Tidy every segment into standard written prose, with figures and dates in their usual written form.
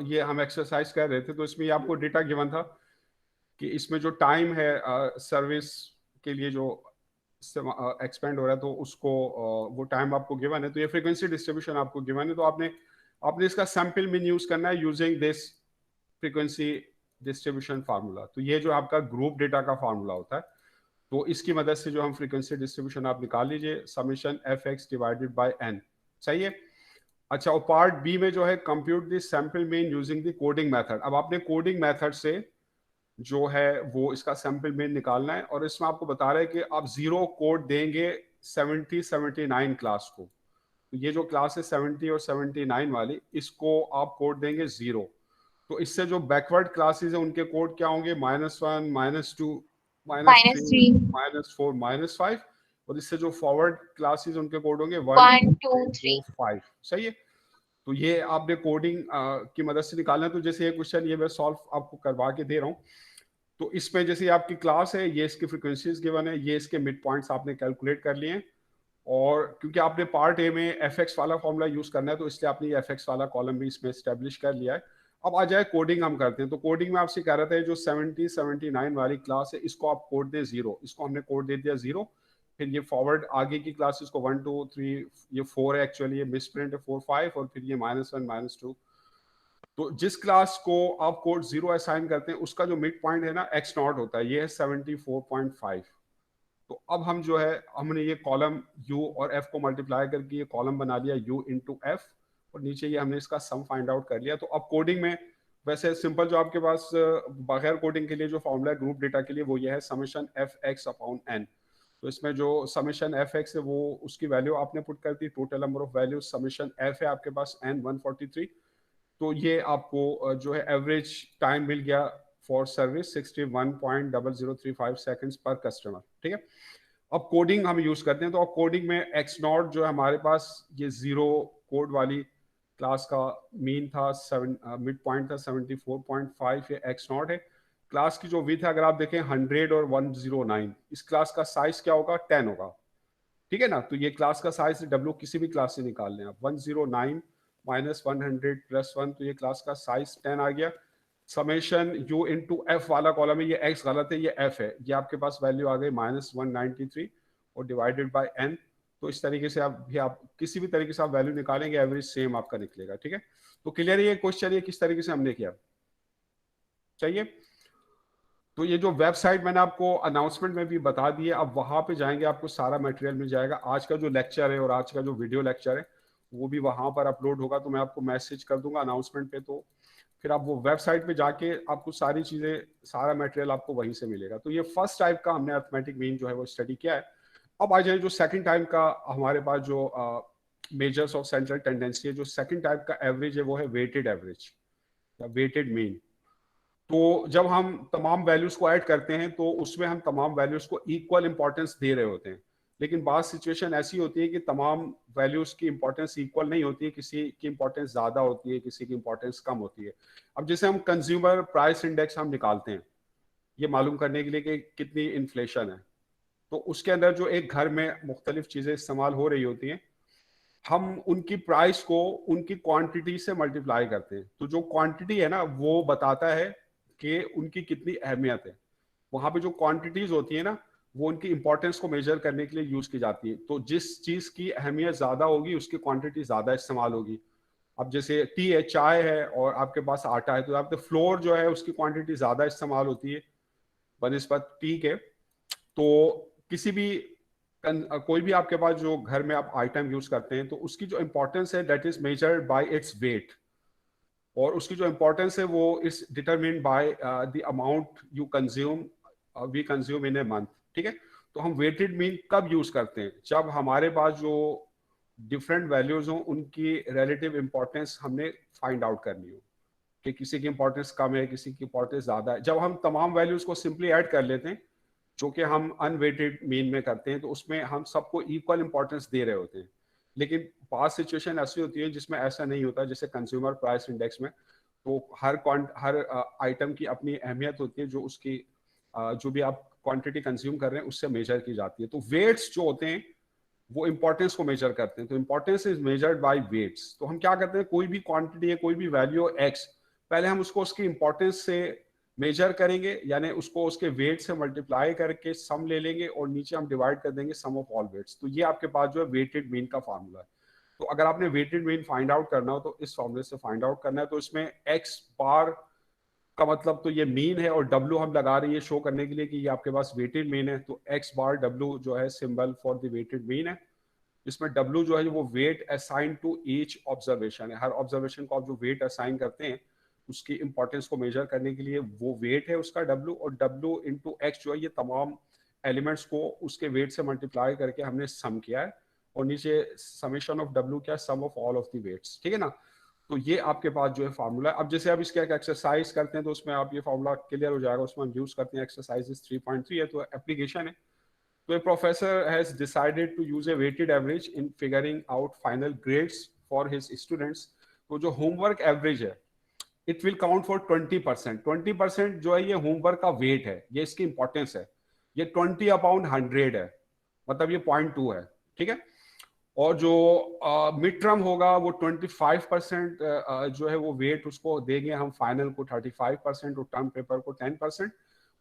ये हम एक्सरसाइज कर रहे थे तो इसमें ये आपको डेटा गिवन था कि इसमें जो टाइम है सर्विस के लिए जो एक्सपेंड हो रहा है तो उसको वो टाइम आपको गिवन है, तो ये फ्रीक्वेंसी डिस्ट्रीब्यूशन आपको गिवन है, तो आपने आपने इसका सैंपल मीन यूज करना है using this frequency distribution formula. तो ये जो आपका ग्रुप डेटा का फार्मूला होता है, तो इसकी मदद से जो हम फ्रीक्वेंसी डिस्ट्रीब्यूशन आप निकाल लीजिए, summation F X divided by N. सही है। अच्छा, और पार्ट बी में जो है compute this sample mean using the coding method. अब आपने कोडिंग मेथड से जो है वो इसका सैंपल मीन निकालना है, और इसमें आपको बता रहे हैं कि आप जीरो कोड देंगे 79 क्लास को। तो ये जो क्लास है 70 और 79 वाली, इसको आप कोड देंगे जीरो। तो इससे जो बैकवर्ड क्लासेस है उनके कोड क्या होंगे, -1, -2, -3, -3 -4, -5, और इससे जो फॉरवर्ड क्लासेस उनके कोड होंगे 1, 1 2, 2 3, 4, 3 5। सही है। तो ये आपने कोडिंग की मदद से निकालना है। तो जैसे ये क्वेश्चन ये मैं सॉल्व आपको करवा के दे रहा हूँ, तो इसमें जैसे आपकी क्लास है, ये इसकी फ्रीक्वेंसीज गिवन है, ये इसके मिड पॉइंट्स आपने कैलकुलेट कर लिए हैं, और क्योंकि आपने पार्ट ए में एफ एक्स वाला फॉर्मूला यूज करना है तो इसलिए आपने ये एफ एक्स वाला कॉलम भी इसमें स्टेब्लिश कर लिया है। अब आ जाए कोडिंग हम करते हैं। तो कोडिंग में आपसे कह रहा था जो 79 वाली क्लास है इसको आप कोड दें जीरो, इसको हमने कोड दे दिया जीरो। फिर ये फॉरवर्ड आगे की क्लासेस को 1 2 3, ये 4 है एक्चुअली, ये मिसप्रिंट है 4 5, और फिर ये -1 -2। तो जिस क्लास को आप कोड जीरो असाइन करते हैं उसका जो मिड पॉइंट है ना एक्स नॉट होता है, ये है 74.5। तो अब हम जो है हमने ये कॉलम u और f को मल्टीप्लाई करके ये कॉलम बना लिया u इंटू एफ, और नीचे ये हमने इसका सम फाइंड आउट कर लिया। तो अब कोडिंग में वैसे सिंपल जो आपके पास बगैर कोडिंग के लिए जो फॉर्मूला है ग्रुप डेटा के लिए वो ये है summation F X upon N. तो इसमें जो समेशन एफ एक्स है वो उसकी वैल्यू आपने पुट कर दी, total number of values summation f है आपके पास n 143। तो ये आपको जो है एवरेज टाइम मिल गया फॉर सर्विस 61.0035 सेकंड्स पर कस्टमर। ठीक है। अब कोडिंग हम यूज करते हैं, तो अब कोडिंग में एक्स नॉट जो है हमारे पास ये जीरो कोड वाली क्लास का मीन था, मिड पॉइंट था 74.5, ये एक्स नॉट है। क्लास की जो विथ है अगर आप देखें 100 और 109, इस क्लास का साइज क्या होगा, 10 होगा। ठीक है ना। तो ये क्लास का साइज डब्ल्यू किसी भी क्लास से निकाल लें आप, 109 -100 +1, तो ये क्लास का साइज 10 आ गया। समेशन u इंटू एफ वाला कॉलम है, ये x गलत है, ये f है, ये आपके पास वैल्यू आ गई -193 और डिवाइडेड बाय n। तो इस तरीके से आप किसी भी तरीके से आप वैल्यू निकालेंगे एवरेज सेम आपका निकलेगा। ठीक है। तो क्लियर है ये क्वेश्चन, ये किस तरीके से हमने किया, चाहिए। तो ये जो वेबसाइट मैंने आपको अनाउंसमेंट में भी बता दी है, अब वहां पे जाएंगे आपको सारा मटेरियल मिल जाएगा। आज का जो लेक्चर है और आज का जो वीडियो लेक्चर है वो भी वहां पर अपलोड होगा, तो मैं आपको मैसेज कर दूंगा अनाउंसमेंट पे, तो फिर आप वो वेबसाइट पे जाके आपको सारी चीजें, सारा मटेरियल आपको वहीं से मिलेगा। तो ये फर्स्ट टाइप का हमने अर्थमेटिक मीन जो है वो स्टडी किया है। अब आ जाए जो सेकंड टाइप का हमारे पास जो मेजर्स ऑफ सेंट्रल टेंडेंसी है, जो सेकंड टाइप का एवरेज है वो है वेटेड एवरेज या वेटेड मीन। तो जब हम तमाम वैल्यूज को ऐड करते हैं तो उसमें हम तमाम वैल्यूज को इक्वल इंपॉर्टेंस दे रहे होते हैं, लेकिन बात सिचुएशन ऐसी होती है कि तमाम वैल्यूज की इंपॉर्टेंस इक्वल नहीं होती है, किसी की इंपॉर्टेंस ज्यादा होती है, किसी की इंपॉर्टेंस कम होती है। अब जैसे हम कंज्यूमर प्राइस इंडेक्स हम निकालते हैं ये मालूम करने के लिए कि कितनी इन्फ्लेशन है, तो उसके अंदर जो एक घर में मुख्तलिफ चीजें इस्तेमाल हो रही होती हैं, हम उनकी प्राइस को उनकी क्वांटिटी से मल्टीप्लाई करते हैं। तो जो क्वांटिटी है ना वो बताता है कि उनकी कितनी अहमियत है। वहां पे जो क्वांटिटीज होती है ना वो उनकी इंपॉर्टेंस को मेजर करने के लिए यूज की जाती है। तो जिस चीज की अहमियत ज्यादा होगी उसकी क्वांटिटी ज्यादा इस्तेमाल होगी। अब जैसे टी है, चाय है, और आपके पास आटा है, तो आपके फ्लोर जो है उसकी क्वांटिटी ज्यादा इस्तेमाल होती है बनिस्बत टी के। तो किसी भी कोई भी आपके पास जो घर में आप आइटम यूज करते हैं तो उसकी जो इंपॉर्टेंस है that is measured by its weight, और उसकी जो इंपॉर्टेंस है वो is determined by the amount you consume, we consume in a month. ठीक है। तो हम वेटेड मीन कब यूज करते हैं, जब हमारे पास जो डिफरेंट वैल्यूज हो उनकी रिलेटिव इंपॉर्टेंस हमने फाइंड आउट करनी हो, कि किसी की इंपॉर्टेंस कम है, किसी की इंपॉर्टेंस ज्यादा है। जब हम तमाम वैल्यूज को सिंपली ऐड कर लेते हैं जो कि हम अनवेटेड मीन में करते हैं, तो उसमें हम सबको इक्वल इंपॉर्टेंस दे रहे होते हैं। लेकिन पास सिचुएशन ऐसी होती है जिसमें ऐसा नहीं होता, जैसे कंज्यूमर प्राइस इंडेक्स में तो हर आइटम की अपनी अहमियत होती है, जो उसकी जो भी आप क्वांटिटी कंज्यूम कर रहे हैं उससे मेजर की जाती है। तो वेट्स जो होते हैं वो इंपॉर्टेंस को मेजर करते हैं। तो importance is measured by weights. तो हम क्या करते हैं, कोई भी क्वांटिटी है, कोई भी वैल्यू एक्स, पहले हम उसको उसकी इंपॉर्टेंस से मेजर करेंगे, यानी उसको उसके वेट से मल्टीप्लाई करके सम ले लेंगे और नीचे हम डिवाइड कर देंगे सम ऑफ ऑल वेट्स। तो ये आपके पास जो है वेटेड मीन का फार्मूला है। तो अगर आपने वेटेड मीन फाइंड आउट करना हो तो इस फॉर्मूले से फाइंड आउट करना है। तो इसमें एक्स बार का मतलब तो ये मीन है, और डब्ल्यू हम लगा रहे हैं शो करने के लिए कि ये आपके पास वेटेड मीन है। तो एक्स बार डब्ल्यू जो है symbol for the weighted mean है। इसमें डब्ल्यू जो है वो weight assign to each observation है। हर ऑब्जर्वेशन को आप जो वेट असाइन करते हैं उसकी इंपॉर्टेंस को मेजर करने के लिए वो वेट है उसका डब्ल्यू, और डब्ल्यू इंटू एक्स जो है ये तमाम एलिमेंट्स को उसके वेट से मल्टीप्लाई करके हमने सम किया है, और नीचे समेशन ऑफ डब्ल्यू क्या, sum of all of the weights. ठीक है ना। तो ये आपके पास जो है फार्मूला है। अब जैसे आप इसके एक एक्सरसाइज करते हैं तो उसमें आप ये फार्मूला क्लियर हो जाएगा, उसमें हम यूज करते हैं एक्सरसाइज 3.3 है, तो एप्लीकेशन है। तो a professor has decided to use a weighted average in figuring out final grades for his students। तो जो होमवर्क एवरेज है इट विल काउंट फॉर 20%। 20% जो है ये होमवर्क का वेट है, ये इसकी इंपॉर्टेंस है। ये 20/100 है, मतलब ये 0.2 है। ठीक है। और जो मिड टर्म होगा वो 25% जो है वो वेट उसको देंगे हम फाइनल को 35%, और टर्म पेपर को 10%,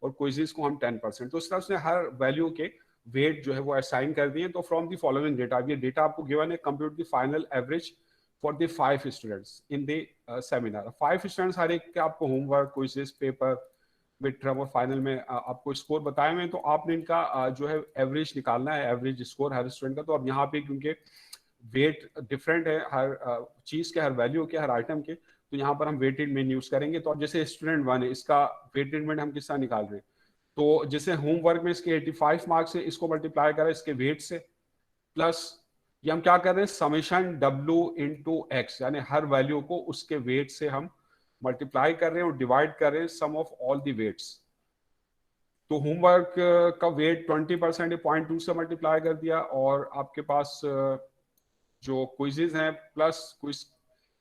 और क्विज़ेस को हम 10%। तो इस तरह से हर वैल्यू के वेट जो है वो असाइन कर दिए। तो फ्रॉम द फॉलोइंग डेटा, ये डेटा आपको गिवन है, compute the final average for the 5 students in the seminar. 5 students हर एक के आपको homework, quizzes, paper, mid term और फाइनल में आपको स्कोर बताए हुए हैं। तो आपने इनका जो है एवरेज निकालना है, एवरेज स्कोर हर स्टूडेंट का। तो अब यहाँ पे क्योंकि वेट डिफरेंट है हर चीज के, हर वैल्यू के, हर आइटम के, तो यहाँ पर हम वेटेड मीन यूज करेंगे। तो अब जैसे स्टूडेंट 1 है, इसका वेटेड मीन हम किस तरह निकाल रहे हैं, तो जैसे होमवर्क में इसके 85 मार्क्स है, इसको मल्टीप्लाई करें इसके वेट से, प्लस ये हम क्या कर रहे हैं, समेशन डब्ल्यू इंटू एक्स, यानी हर वैल्यू को उसके वेट से हम मल्टीप्लाई कर रहे हैं और डिवाइड कर रहे हैं सम ऑफ ऑल दी वेट्स। तो होमवर्क का वेट 20% 0.2 से मल्टीप्लाई कर दिया, और आपके पास जो क्विजेज हैं प्लस क्विज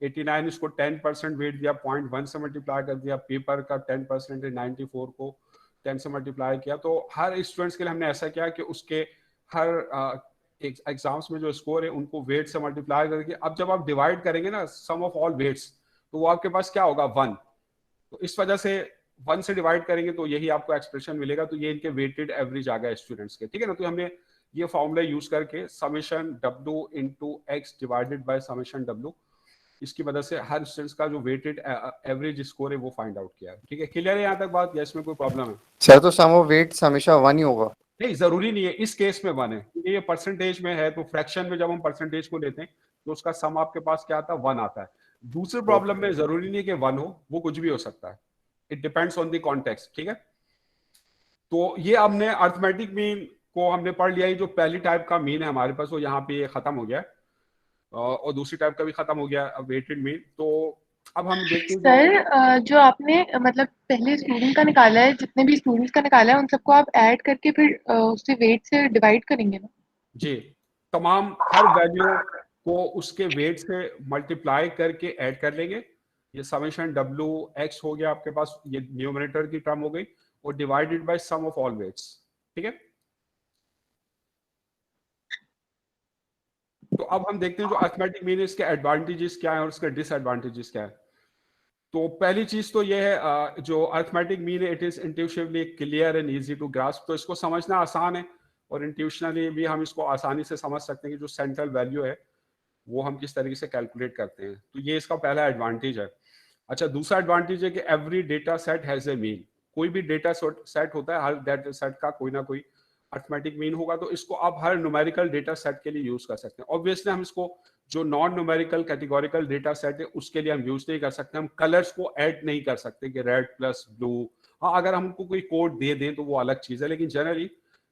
89, इसको 10% वेट दिया, 0.1 से मल्टीप्लाई कर दिया। पेपर का 10% है, 94 को 10 से मल्टीप्लाई किया। तो हर स्टूडेंट्स के लिए हमने ऐसा किया कि उसके हर एग्जाम्स में जो स्कोर है उनको वेट से मल्टीप्लाई करके, अब जब आप डिवाइड करेंगे ना सम ऑफ ऑल वेट्स, तो वो आपके पास क्या होगा, 1। तो इस वजह से 1 से डिवाइड करेंगे तो यही आपको एक्सप्रेशन मिलेगा। तो ये इनके वेटेड एवरेज आ गया स्टूडेंट्स के। ठीक है ना। तो हमने ये फॉर्मूला यूज करके summation W into x divided by summation W, इसकी वजह से हर स्टूडेंट्स का जो वेटेड एवरेज स्कोर है वो फाइंड आउट किया है। ठीक है, क्लियर है यहाँ तक बात, या इसमें कोई प्रॉब्लम है? सर तो सम ऑफ वेट्स हमेशा 1 ही होगा? नहीं, जरूरी नहीं है, इस केस में 1 है क्योंकि ये परसेंटेज में है। तो फ्रैक्शन में जब हम परसेंटेज को लेते हैं तो उसका सम आपके पास क्या आता है, 1 आता है। दूसरे प्रॉब्लम में जरूरी नहीं है कि 1 हो, वो कुछ भी हो सकता है। It depends on the context. ठीक है। तो ये हमने अर्थमेटिक मीन को हमने पढ़ लिया। ये जो पहली टाइप का मीन है हमारे पास वो यहाँ पे ये खत्म हो गया है, और दूसरी टाइप का भी खत्म हो गया वेटेड मीन। तो अब हम देखते हैं सर जो आपने मतलब पहले स्टूडेंट का निकाला है, जितने भी स्टूडेंट्स का निकाला है उन सबको आप ऐड करके फिर उससे वेट से डिवाइड करेंगे ना? जी, तमाम हर वैल्यू को उसके वेट से मल्टीप्लाई करके ऐड कर लेंगे। ये समेशन डब्ल्यू एक्स हो गया आपके पास, ये न्यूमरेटर की टर्म हो गई, और divided by sum of all weights. ठीक है। तो अब हम देखते हैं जो अर्थमेटिक मीन है इसके एडवांटेजेस क्या है और इसके डिसएडवांटेजेस क्या है। तो पहली चीज तो ये है जो अर्थमेटिक मीन है it is intuitively clear and easy to grasp. तो इसको समझना आसान है, और इंट्यूशनली भी हम इसको आसानी से समझ सकते हैं कि जो सेंट्रल वैल्यू है वो हम किस तरीके से कैलकुलेट करते हैं। तो ये इसका पहला एडवांटेज है। अच्छा, दूसरा एडवांटेज है कि every data set has a mean. कोई भी डेटा सेट होता है, हर डेटा सेट का कोई ना कोई अर्थमेटिक मीन होगा। तो इसको आप हर न्यूमेरिकल डेटा सेट के लिए यूज कर सकते हैं। ऑब्वियसली हम इसको जो non numerical categorical data set है उसके लिए हम यूज नहीं कर सकते। हम कलर्स को ऐड नहीं कर सकते कि रेड प्लस ब्लू। हाँ, अगर हमको कोई कोड दे दें तो वो अलग चीज है, लेकिन जनरली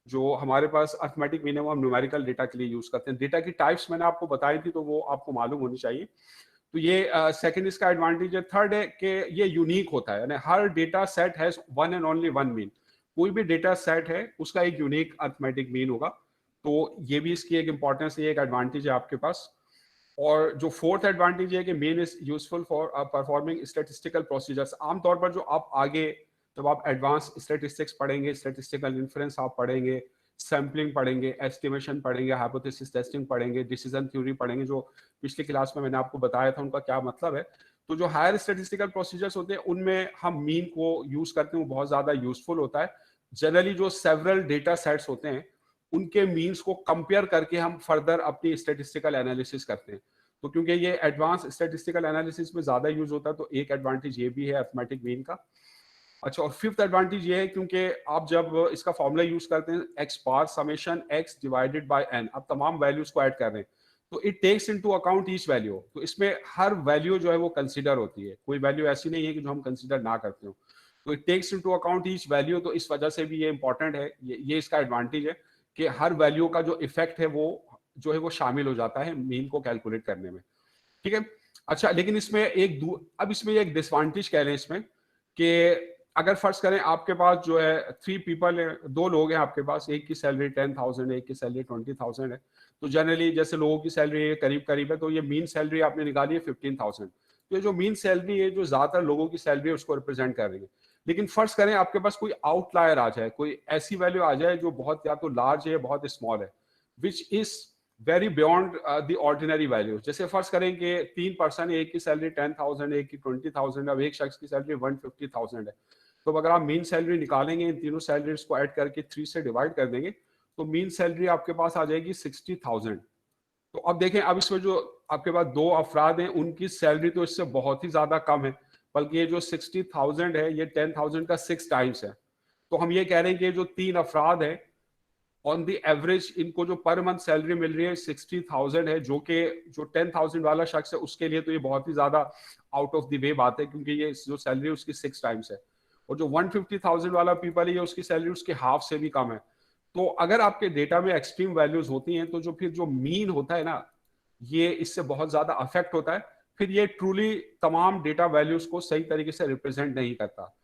जो हमारे पास अर्थमेटिक मीन है वो हम न्यूमेरिकल डेटा के लिए यूज करते हैं। डेटा की टाइप्स मैंने आपको बताई थी तो वो आपको मालूम होनी चाहिए। तो ये सेकंड इसका एडवांटेज है। थर्ड है कि ये यूनिक होता है, यानी हर data set has one and only one mean. कोई भी डेटा सेट है उसका एक यूनिक अर्थमेटिक मीन होगा। तो ये भी इसकी एक इंपॉर्टेंस है, एक एडवांटेज है आपके पास। और जो फोर्थ एडवांटेज है कि mean is useful for performing statistical procedures. आमतौर पर जो आप आगे जब आप एडवांस स्टैटिस्टिक्स पढ़ेंगे, स्टैटिस्टिकल इन्फ्रेंस आप पढ़ेंगे, सैम्पलिंग पढ़ेंगे, एस्टिमेशन पढ़ेंगे, हाइपोथेसिस टेस्टिंग पढ़ेंगे, डिसीजन थ्योरी पढ़ेंगे, जो पिछली क्लास में मैंने आपको बताया था उनका क्या मतलब है। तो जो हायर स्टैटिस्टिकल प्रोसीजर्स होते हैं उनमें हम मीन को यूज करते हैं, वो बहुत ज्यादा यूजफुल होता है। जनरली जो सेवरल डेटा सेट्स होते हैं उनके मीन्स को कंपेयर करके हम फर्दर अपनी स्टैटिस्टिकल एनालिसिस करते हैं। तो क्योंकि ये एडवांस स्टैटिस्टिकल एनालिसिस में ज्यादा यूज होता है, तो एक एडवांटेज ये भी है अरिथमेटिक मीन का। अच्छा, और फिफ्थ एडवांटेज ये है क्योंकि आप जब इसका फॉर्मूला यूज करते हैं X bar summation X divided by N, आप तमाम वैल्यूज को ऐड कर रहे हैं, तो it takes into account each value. तो इसमें हर वैल्यू जो है वो कंसीडर होती है, कोई वैल्यू ऐसी नहीं है कि जो हम कंसीडर ना करते हो। तो it takes into account each value, तो इस वजह से भी ये इंपॉर्टेंट है, ये इसका एडवांटेज है कि हर वैल्यू का जो इफेक्ट है वो जो है वो शामिल हो जाता है मीन को कैलकुलेट करने में। ठीक है। अच्छा, लेकिन इसमें अब इसमें एक डिसवांटेज कह लें इसमें कि अगर फर्ज करें आपके पास जो है 3 पीपल है, 2 लोग हैं आपके पास, एक की सैलरी 10,000 है, एक की सैलरी 20,000 है। तो जनरली जैसे लोगों की सैलरी करीब करीब है, तो ये मीन सैलरी आपने निकाली है 15,000। तो ये जो मीन सैलरी है जो ज्यादातर लोगों की सैलरी है उसको रिप्रेजेंट कर रही है। लेकिन फर्ज करें आपके पास कोई आउटलायर आ जाए, कोई ऐसी वैल्यू आ जाए जो बहुत या तो लार्ज है बहुत स्मॉल है, which is very beyond the ordinary value. जैसे फर्ज करें कि 3 पर्सन, एक की सैलरी 10,000, एक की 20,000, अब एक शख्स की सैलरी 150,000 है। तो अगर आप मीन सैलरी निकालेंगे, इन तीनों सैलरीज को ऐड करके 3 से डिवाइड कर देंगे, तो मीन सैलरी आपके पास आ जाएगी 60,000। तो अब देखें, अब इसमें जो आपके पास 2 अफराद हैं उनकी सैलरी तो इससे बहुत ही ज्यादा कम है, बल्कि ये जो 60,000 है ये 10,000 का 6 टाइम्स है। तो हम ये कह रहे हैं कि जो 3 अफराद है ऑन द एवरेज इनको जो पर मंथ सैलरी मिल रही है 60,000 है, जो कि जो 10,000 वाला शख्स है उसके लिए तो ये बहुत ही ज्यादा आउट ऑफ द वे बात है, क्योंकि ये जो सैलरी है उसकी 6 टाइम्स है। और जो 150,000 वाला पीपल है, ये उसकी सैलरी उसके हाफ से भी कम है। तो अगर आपके डेटा में एक्सट्रीम वैल्यूज होती हैं, तो जो फिर जो मीन होता है ना, ये इससे बहुत ज्यादा अफेक्ट होता है। फिर ये ट्रूली तमाम डेटा वैल्यूज को सही तरीके से रिप्रेजेंट नहीं करता,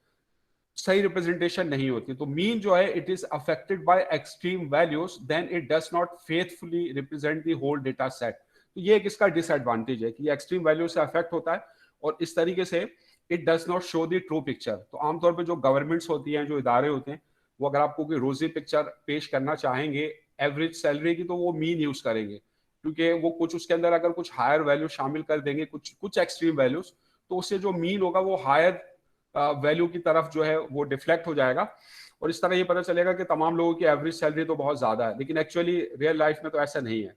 सही रिप्रेजेंटेशन नहीं होती। तो मीन जो है it is affected by extreme values, then it does not faithfully represent the whole data set. तो ये एक इसका डिसएडवांटेज है कि ये एक्सट्रीम वैल्यू से अफेक्ट होता है, और इस तरीके से it does not show the true picture. तो आमतौर पर जो गवर्नमेंट्स होती हैं, जो इदारे होते हैं, वो अगर आपको कोई रोजी पिक्चर पेश करना चाहेंगे एवरेज सैलरी की, तो वो मीन यूज करेंगे, क्योंकि वो कुछ उसके अंदर अगर कुछ हायर वैल्यू शामिल कर देंगे, कुछ एक्सट्रीम वैल्यूज, तो उससे जो मीन होगा वो हायर वैल्यू की तरफ जो है वो डिफ्लेक्ट हो जाएगा, और इस तरह ये पता चलेगा कि तमाम लोगों की एवरेज सैलरी तो बहुत ज्यादा है, लेकिन एक्चुअली रियल लाइफ में तो ऐसा नहीं है।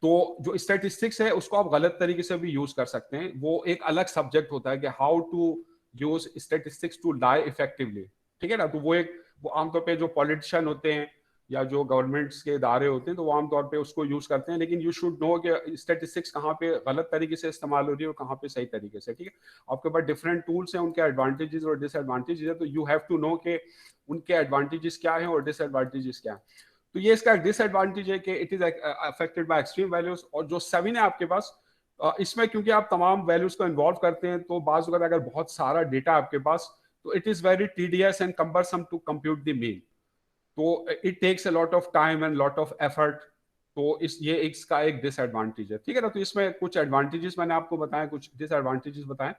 तो जो स्टैटिस्टिक्स है उसको आप गलत तरीके से भी यूज कर सकते हैं, वो एक अलग सब्जेक्ट होता है कि how to use statistics to lie effectively. ठीक है ना। तो वो आमतौर पे जो पॉलिटिशियन होते हैं या जो गवर्नमेंट्स के इदारे होते हैं, तो वो आमतौर पे उसको यूज करते हैं, लेकिन यू शुड नो कि स्टैटिस्टिक्स कहाँ पे गलत तरीके से इस्तेमाल हो रही है और कहाँ पे सही तरीके से। ठीक है, आपके पास डिफरेंट टूल्स हैं, उनके एडवांटेजेस और डिसएडवांटेजेस है, तो यू हैव टू नो कि उनके एडवांटेजेस क्या है और डिसएडवांटेजेस क्या है। तो ये इसका डिसएडवांटेज है कि it is affected by extreme values. और जो 7 है आपके पास, इसमें क्योंकि आप तमाम वैल्यूज को इन्वॉल्व करते हैं, तो बाज़ वक्त अगर बहुत सारा डेटा आपके पास, तो it is very tedious and cumbersome to compute the mean. तो it takes a lot of time and lot of effort. तो ये इसका एक डिसएडवांटेज है। ठीक है ना। तो इसमें कुछ एडवांटेजेस मैंने आपको बताए, कुछ डिसएडवांटेजेस बताए।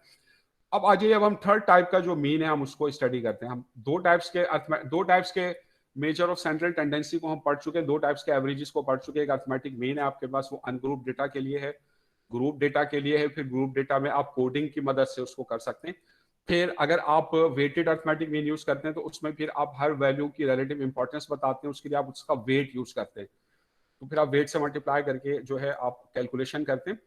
अब आ जाइए, अब हम थर्ड टाइप का जो मीन है हम उसको स्टडी करते हैं। हम दो टाइप्स के मेजर ऑफ सेंट्रल टेंडेंसी को हम पढ़ चुके हैं, 2 टाइप्स के एवरेजेस को पढ़ चुके हैं। एक अरिथमेटिक मीन है आपके पास, वो अनग्रुप डेटा के लिए है, ग्रुप डेटा के लिए है। फिर ग्रुप डेटा में आप कोडिंग की मदद से उसको कर सकते हैं। फिर अगर आप वेटेड अरिथमेटिक मीन यूज करते हैं, तो उसमें फिर आप हर वैल्यू की रिलेटिव इंपॉर्टेंस बताते हैं, उसके लिए आप उसका वेट यूज करते हैं। तो फिर आप वेट से मल्टीप्लाई करके जो है आप कैलकुलेशन करते हैं।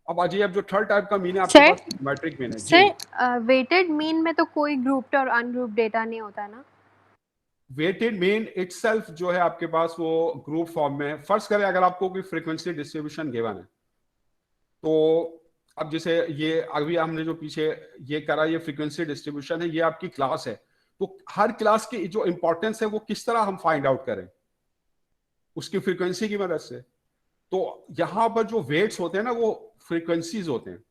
अब आ जाइए, अब जो थर्ड टाइप का मीन है आपके पास, मैट्रिक मीन है जी। सर, वेटेड मीन में तो कोई ग्रुप्ड और अनग्रुप्ड डेटा नहीं होता ना? वेटेड मीन इटसेल्फ जो है आपके पास वो ग्रुप फॉर्म में है। फर्स्ट करें अगर आपको कोई फ्रीक्वेंसी डिस्ट्रीब्यूशन गिवन है, तो अब जैसे ये अभी हमने जो पीछे ये करा, ये फ्रीक्वेंसी डिस्ट्रीब्यूशन है, ये आपकी क्लास है। तो हर क्लास की जो इंपॉर्टेंस है वो किस तरह हम फाइंड आउट करें, उसकी फ्रीक्वेंसी की मदद से। तो यहां पर जो वेट्स होते हैं ना, वो फ्रीक्वेंसीज होते हैं।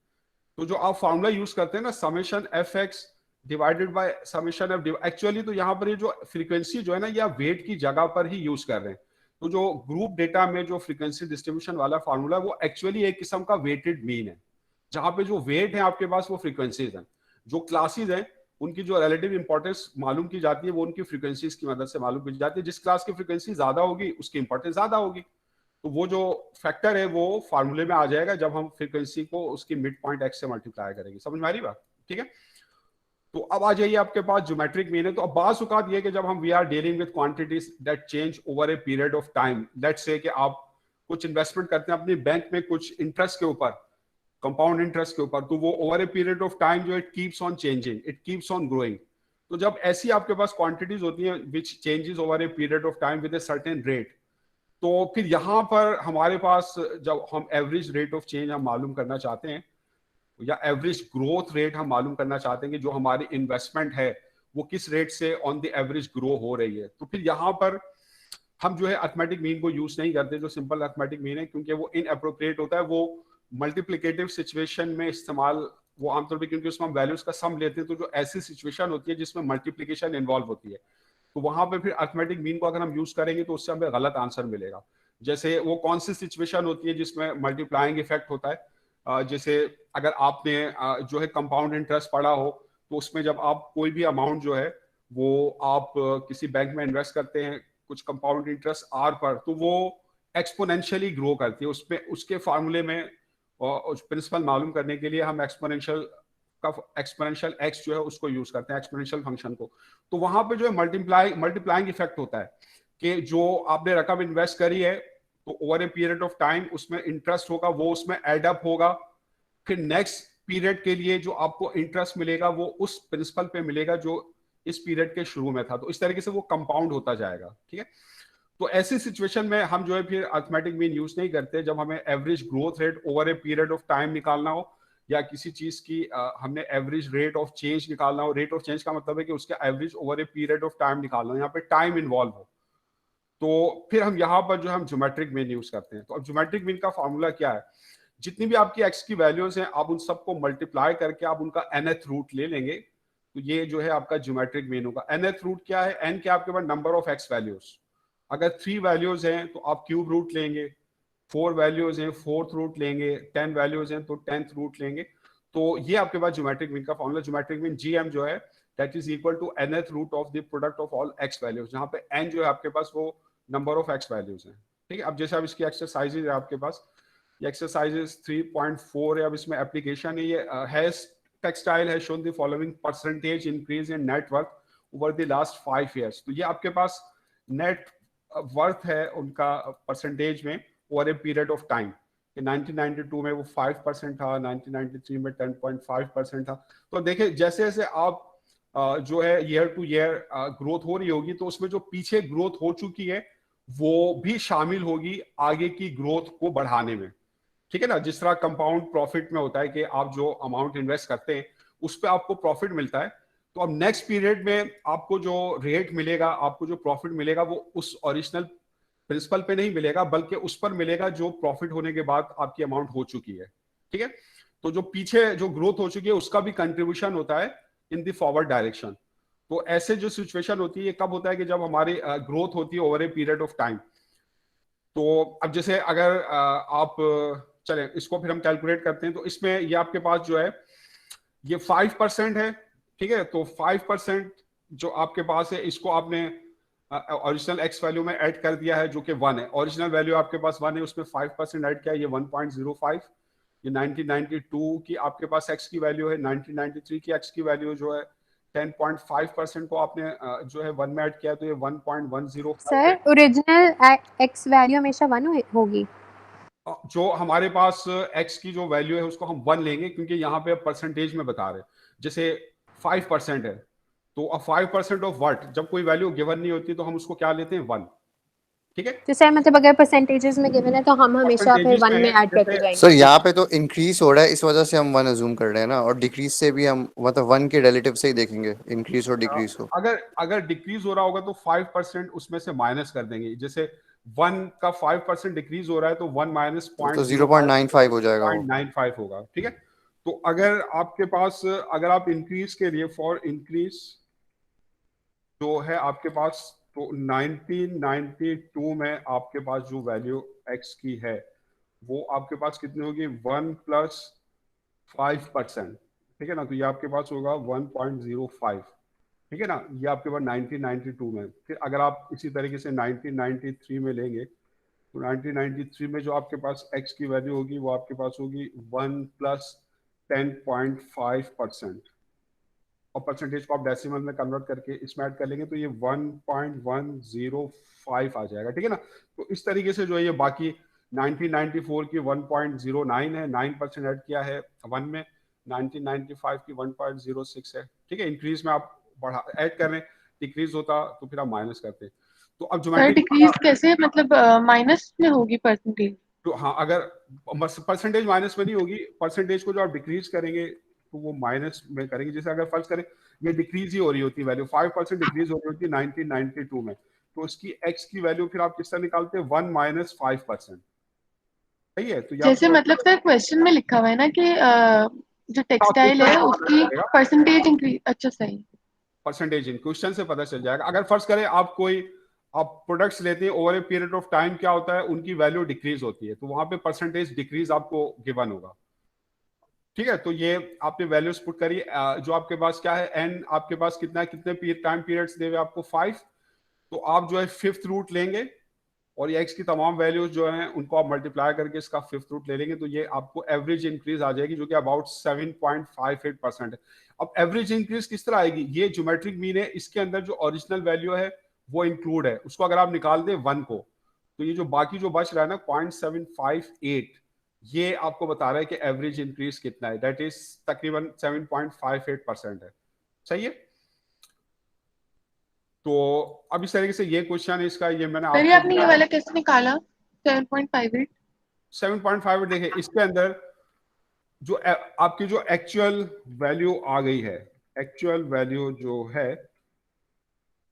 तो जो आप फॉर्मूला यूज करते हैं ना, summation F X divided by summation F, actually तो यहाँ पर ये जो फ्रीक्वेंसी जो है ना, ये आप वेट की जगह पर ही यूज कर रहे हैं। तो जो ग्रुप डेटा में जो फ्रीक्वेंसी डिस्ट्रीब्यूशन वाला फार्मूला है, वो एक्चुअली एक किस्म का वेटेड मीन है, जहां पे जो वेट है आपके पास वो फ्रीक्वेंसीज हैं। जो क्लासेज हैं उनकी जो रिलेटिव इंपॉर्टेंस मालूम की जाती है वो उनकी फ्रीक्वेंसीज की मदद से मालूम की जाती है। जिस क्लास की फ्रीक्वेंसी ज्यादा होगी उसकी इंपॉर्टेंस ज्यादा होगी। तो वो जो फैक्टर है वो फार्मूले में आ जाएगा जब हम फ्रीक्वेंसी को उसकी मिड पॉइंट एक्स से मल्टीप्लाई करेंगे। समझ में आ रही बात? ठीक है। तो अब आ जाइए आपके पास ज्योमेट्रिक मीन है। तो अब बात औकात ये कि जब हम we are dealing with quantities that change over a period of time, let's say कि आप कुछ इन्वेस्टमेंट करते हैं अपनी बैंक में कुछ इंटरेस्ट के ऊपर, कंपाउंड इंटरेस्ट के ऊपर, तो वो over a period of time जो it keeps on changing, it keeps on growing. तो जब ऐसी आपके पास क्वांटिटीज होती हैं which changes over a period of time with a certain rate, तो फिर यहाँ पर हमारे पास जब हम एवरेज रेट ऑफ चेंज हम मालूम करना चाहते हैं या एवरेज ग्रोथ रेट हम मालूम करना चाहते हैं कि जो हमारी इन्वेस्टमेंट है वो किस रेट से ऑन द एवरेज ग्रो हो रही है, तो फिर यहाँ पर हम जो है अर्थमेटिक मीन को यूज नहीं करते, जो सिंपल अर्थमेटिक मीन है, क्योंकि वो इनअप्रोप्रिएट होता है। वो मल्टीप्लिकेटिव सिचुएशन में इस्तेमाल वो आमतौर पर, क्योंकि उसमें हम वैल्यूज का सम लेते हैं, तो जो ऐसी सिचुएशन होती है जिसमें मल्टीप्लिकेशन इन्वॉल्व होती है, तो वहां पे फिर अर्थमेटिक मीन को अगर हम यूज करेंगे तो उससे हमें गलत आंसर मिलेगा। जैसे वो कौन सी सिचुएशन होती है जिसमें मल्टीप्लाइंग इफेक्ट होता है, जैसे अगर आपने जो है कंपाउंड इंटरेस्ट पढ़ा हो, तो उसमें जब आप कोई भी अमाउंट जो है वो आप किसी बैंक में इन्वेस्ट करते हैं कुछ कंपाउंड इंटरेस्ट आर पर, तो वो एक्सपोनेंशियली ग्रो करती है। उसमें उसके फार्मूले में प्रिंसिपल मालूम करने के लिए हम एक्सपोनेंशियल एक्स जो है उसको यूज करते हैं, एक्सपोनेंशियल फंक्शन को। तो वहां पे जो है मल्टीप्लाइंग इफेक्ट होता है कि जो आपने रकम इन्वेस्ट करी है तो over a period of time उसमें इंटरेस्ट होगा, वो उसमें एड अप होगा, फिर नेक्स्ट पीरियड के लिए जो आपको इंटरेस्ट मिलेगा वो उस प्रिंसिपल पे मिलेगा जो इस पीरियड के शुरू में था। तो इस तरीके से वो कंपाउंड होता जाएगा। ठीक है। तो ऐसी सिचुएशन में हम जो है फिर अर्थमेटिक मीन यूज नहीं करते जब हमें average growth rate over a period of time निकालना हो या किसी चीज की हमने एवरेज रेट ऑफ चेंज निकालना हो। रेट ऑफ चेंज का मतलब है कि उसका average over a period of time निकालना हो, यहाँ पे टाइम इन्वॉल्व हो, तो फिर हम यहाँ पर जो हम ज्योमेट्रिक मीन यूज करते हैं। तो अब ज्योमेट्रिक मीन का फॉर्मूला क्या है, जितनी भी आपकी एक्स की वैल्यूज हैं आप उन सबको मल्टीप्लाई करके आप उनका nth रूट ले लेंगे, तो ये जो है आपका ज्योमेट्रिक मीन होगा। nth रूट क्या है? n क्या आपके पास नंबर ऑफ एक्स वैल्यूज, अगर 3 वैल्यूज हैं तो आप क्यूब रूट लेंगे, 4 वैल्यूज हैं 4th रूट लेंगे, 10 वैल्यूज हैं तो 10th रूट लेंगे। तो ये आपके पास ज्योमेट्रिक मीन का फॉर्मूला। ज्योमेट्रिक मीन जीएम जो है that is equal to nth root of the product of all X values, जहां पे n जो है आपके पास वो नंबर ऑफ एक्स वैल्यूज हैं। ठीक है। अब जैसे अब इसकी एक्सरसाइजेज है आपके पास, ये एक्सरसाइजेज 3.4 है। अब इसमें एप्लीकेशन है, ये has textile has shown the following percentage increase in net worth over the last 5 years। तो ये आपके पास नेट वर्थ है उनका परसेंटेज में over a period of time. 1992 में वो 5% था, 1993 में 10.5% था। तो देखिए जैसे जैसे आप जो है ईयर टू ईयर ग्रोथ हो रही होगी तो उसमें जो पीछे ग्रोथ हो चुकी है वो भी शामिल होगी आगे की ग्रोथ को बढ़ाने में। ठीक है ना। जिस तरह कंपाउंड प्रॉफिट में होता है कि आप जो अमाउंट इन्वेस्ट करते हैं उस पर आपको प्रॉफिट मिलता है, तो अब नेक्स्ट पीरियड में आपको जो रेट मिलेगा, आपको जो प्रॉफिट मिलेगा वो उस ओरिजिनल प्रिंसिपल पे नहीं मिलेगा बल्कि उस पर मिलेगा जो प्रॉफिट होने के बाद आपकी अमाउंट हो चुकी है। ठीक है। तो जो पीछे जो ग्रोथ हो चुकी है उसका भी कंट्रीब्यूशन होता है इन द फॉरवर्ड डायरेक्शन। तो ऐसे जो सिचुएशन होती है ये कब होता है कि जब हमारी ग्रोथ होती है over a period of time. तो अब जैसे अगर आप चलें इसको फिर हम कैलकुलेट करते हैं, तो इसमें ये आपके पास जो है ये 5% है। ठीक है। तो 5% जो आपके पास है इसको आपने ओरिजिनल एक्स वैल्यू में ऐड कर दिया है जो कि 1 है। ओरिजिनल वैल्यू आपके पास 1 है, उसमें 5% ऐड किया, ये 1.05। ये 1992 की आपके पास एक्स की वैल्यू है, 1993 की एक्स की वैल्यू जो है 10.5% को आपने जो है 1 में ऐड किया तो ये 1.105। सर ओरिजिनल एक्स वैल्यू हमेशा 1 होगी? जो हमारे पास एक्स की जो वैल्यू है उसको हम 1 लेंगे क्योंकि यहाँ पे परसेंटेज में बता रहे हैं। जैसे 5% है तो 5% ऑफ व्हाट, जब कोई वैल्यू गिवन नहीं होती तो हम उसको क्या लेते हैं 1। ठीक है। तो सर मतलब अगर परसेंटेजेस में गिवन है तो हम हमेशा फिर 1 में ऐड करते जाएंगे। सर यहाँ पे तो इंक्रीज हो रहा है इस वजह से हम 1 अज्यूम कर रहे हैं ना, और डिक्रीज से भी हम मतलब 1 के रिलेटिव से ही देखेंगे इंक्रीज और डिक्रीज को। अगर डिक्रीज हो रहा होगा तो 5% उसमें से माइनस कर देंगे। जैसे 1 का 5% डिक्रीज हो रहा है तो 1 माइनस तो 0.95 हो जाएगा, 0.95 होगा। ठीक है। तो अगर आपके पास अगर आप इंक्रीज के लिए फॉर इंक्रीज जो है आपके पास, तो 1992 में आपके पास जो वैल्यू एक्स की है वो आपके पास कितनी होगी 1 + 5%। ठीक है ना, तो ये आपके पास होगा 1.05, ठीक है ना, ये आपके पास 1992 में। फिर अगर आप इसी तरीके से 1993 में लेंगे तो 1993 में जो आपके पास x की वैल्यू होगी वो आपके पास होगी 1 + 10.5%, और परसेंटेज को आप डेसिमल में कन्वर्ट करके इसमें ऐड कर लेंगे तो ये 1.105 आ जाएगा, ठीक है ना। तो इस तरीके से जो है ये बाकी 1994 की 1.09 है, 9% ऐड किया है 1 में, 1995 की 1.06 है, ठीक है। इंक्रीज में आप बढ़ा ऐड कर रहे हैं, डिक्रीज होता तो फिर आप माइनस करते। तो अब सर ज्योमेट्रिक डिक्रीज कैसे, मतलब माइनस में होगी परसेंटेज? तो हाँ, अगर परसेंटेज माइनस में नहीं होगी, परसेंटेज को जो आप डिक्रीज करेंगे तो वो माइनस में करेंगे। जैसे अगर फर्ज करें ये डिक्रीज ही हो रही होती वैल्यू, 5% डिक्रीज हो रही होती है 1992 में, तो उसकी एक्स की वैल्यू फिर आप किस तरह निकालते हैं, 1 - 5%, सही है। तो जैसे मतलब सर क्वेश्चन में लिखा हुआ है ना कि जो टेक्सटाइल है उसकी परसेंटेज इंक्रीज, अच्छा सही। परसेंटेज इन क्वेश्चन से पता चल जाएगा। अगर फर्ज करें आप प्रोडक्ट्स लेते हैं, over a period of time क्या होता है, उनकी वैल्यू डिक्रीज होती है, तो वहां पे परसेंटेज डिक्रीज आपको गिवन होगा, ठीक है। तो ये आपने वैल्यूज पुट करी, जो आपके पास क्या है, एन आपके पास कितना है, कितने टाइम पीरियड्स दे हुए आपको 5, तो आप जो है 5th रूट लेंगे और ये एक्स की तमाम वैल्यूज जो हैं उनको आप मल्टीप्लाई करके इसका 5th रूट ले लेंगे, तो ये आपको एवरेज इंक्रीज आ जाएगी जो कि अबाउट 7.58% है। अब एवरेज इंक्रीज किस तरह आएगी, ये ज्योमेट्रिक मीन है, इसके अंदर जो ओरिजिनल वैल्यू है वो इंक्लूड है, उसको अगर आप निकाल दें 1 को, तो ये जो बाकी जो बच रहा है ना 0.758, ये आपको बता रहा है कि एवरेज इंक्रीज कितना है, दैट इज तकरीबन 7.58% है, सही है। तो अब इस तरीके से ये क्वेश्चन है इसका, ये मैंने सर ये आपने ये आपको वाला कैसे निकाला 7.58? 7.5 देखे, इसके अंदर जो आपकी जो एक्चुअल वैल्यू आ गई है, एक्चुअल वैल्यू जो है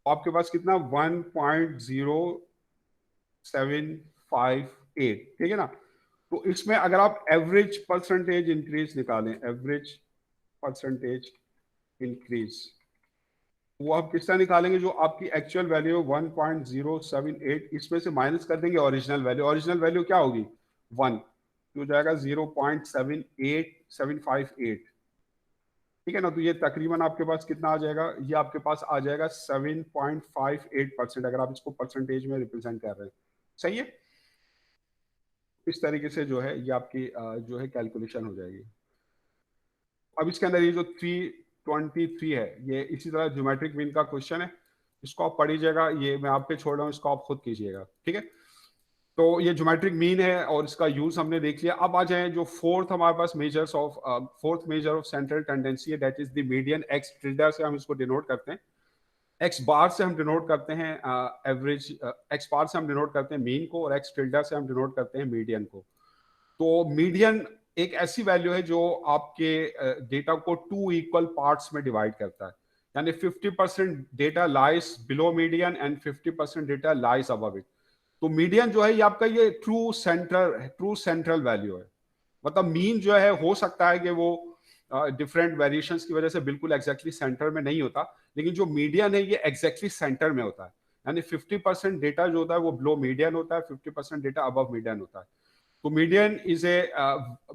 आपके पास कितना 1.0758, ठीक है ना। तो इसमें अगर आप एवरेज परसेंटेज इंक्रीज निकालें, एवरेज परसेंटेज इंक्रीज, वो आप किस तरह निकालेंगे, जो आपकी एक्चुअल वैल्यू 1.078 इसमें से माइनस कर देंगे ओरिजिनल वैल्यू, ओरिजिनल वैल्यू क्या होगी 1, तो हो जाएगा 0.78758, ठीक है ना। तो ये तकरीबन आपके पास कितना आ जाएगा, ये आपके पास आ जाएगा 7.58%, अगर आप इसको परसेंटेज में रिप्रेजेंट कर रहे हैं, सही है। इस तरीके से जो है ये आपकी जो है कैलकुलेशन हो जाएगी। अब इसके अंदर ये जो 323 है, ये इसी तरह ज्योमेट्रिक मीन का क्वेश्चन है, इसको आप पढ़िएगा, ये मैं आप पे छोड़ रहा हूँ, इसको आप खुद कीजिएगा, ठीक है। तो ये ज्योमेट्रिक मीन है और इसका यूज हमने देख लिया। अब आ जाए जो फोर्थ हमारे पास fourth measure of central tendency है, that is the median. X tilde से हम इसको डिनोट करते हैं, एक्स बार से हम डिनोट करते हैं एवरेज, एक्स बार से हम डिनोट करते हैं मीन को, और एक्स टिल्डा से हम डिनोट करते हैं मीडियन को। तो मीडियन एक ऐसी वैल्यू है जो आपके डेटा को 2 इक्वल पार्ट्स में डिवाइड करता है, यानी 50% data lies below median and 50% data lies above it. तो मीडियन जो है ये आपका ये ट्रू सेंट्रल वैल्यू है, मतलब मीन जो है हो सकता है कि वो डिफरेंट वेरिएशंस की वजह से बिल्कुल एग्जैक्टली सेंटर में नहीं होता, लेकिन जो मीडियन है ये एग्जैक्टली सेंटर में होता है, यानी 50% डेटा जो होता है वो बिलो मीडियन होता है, 50% डेटा अबव मीडियन होता है। तो median is a